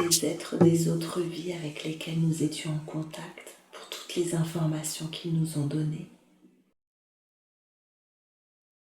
les êtres des autres vies avec lesquels nous étions en contact pour toutes les informations qu'ils nous ont données.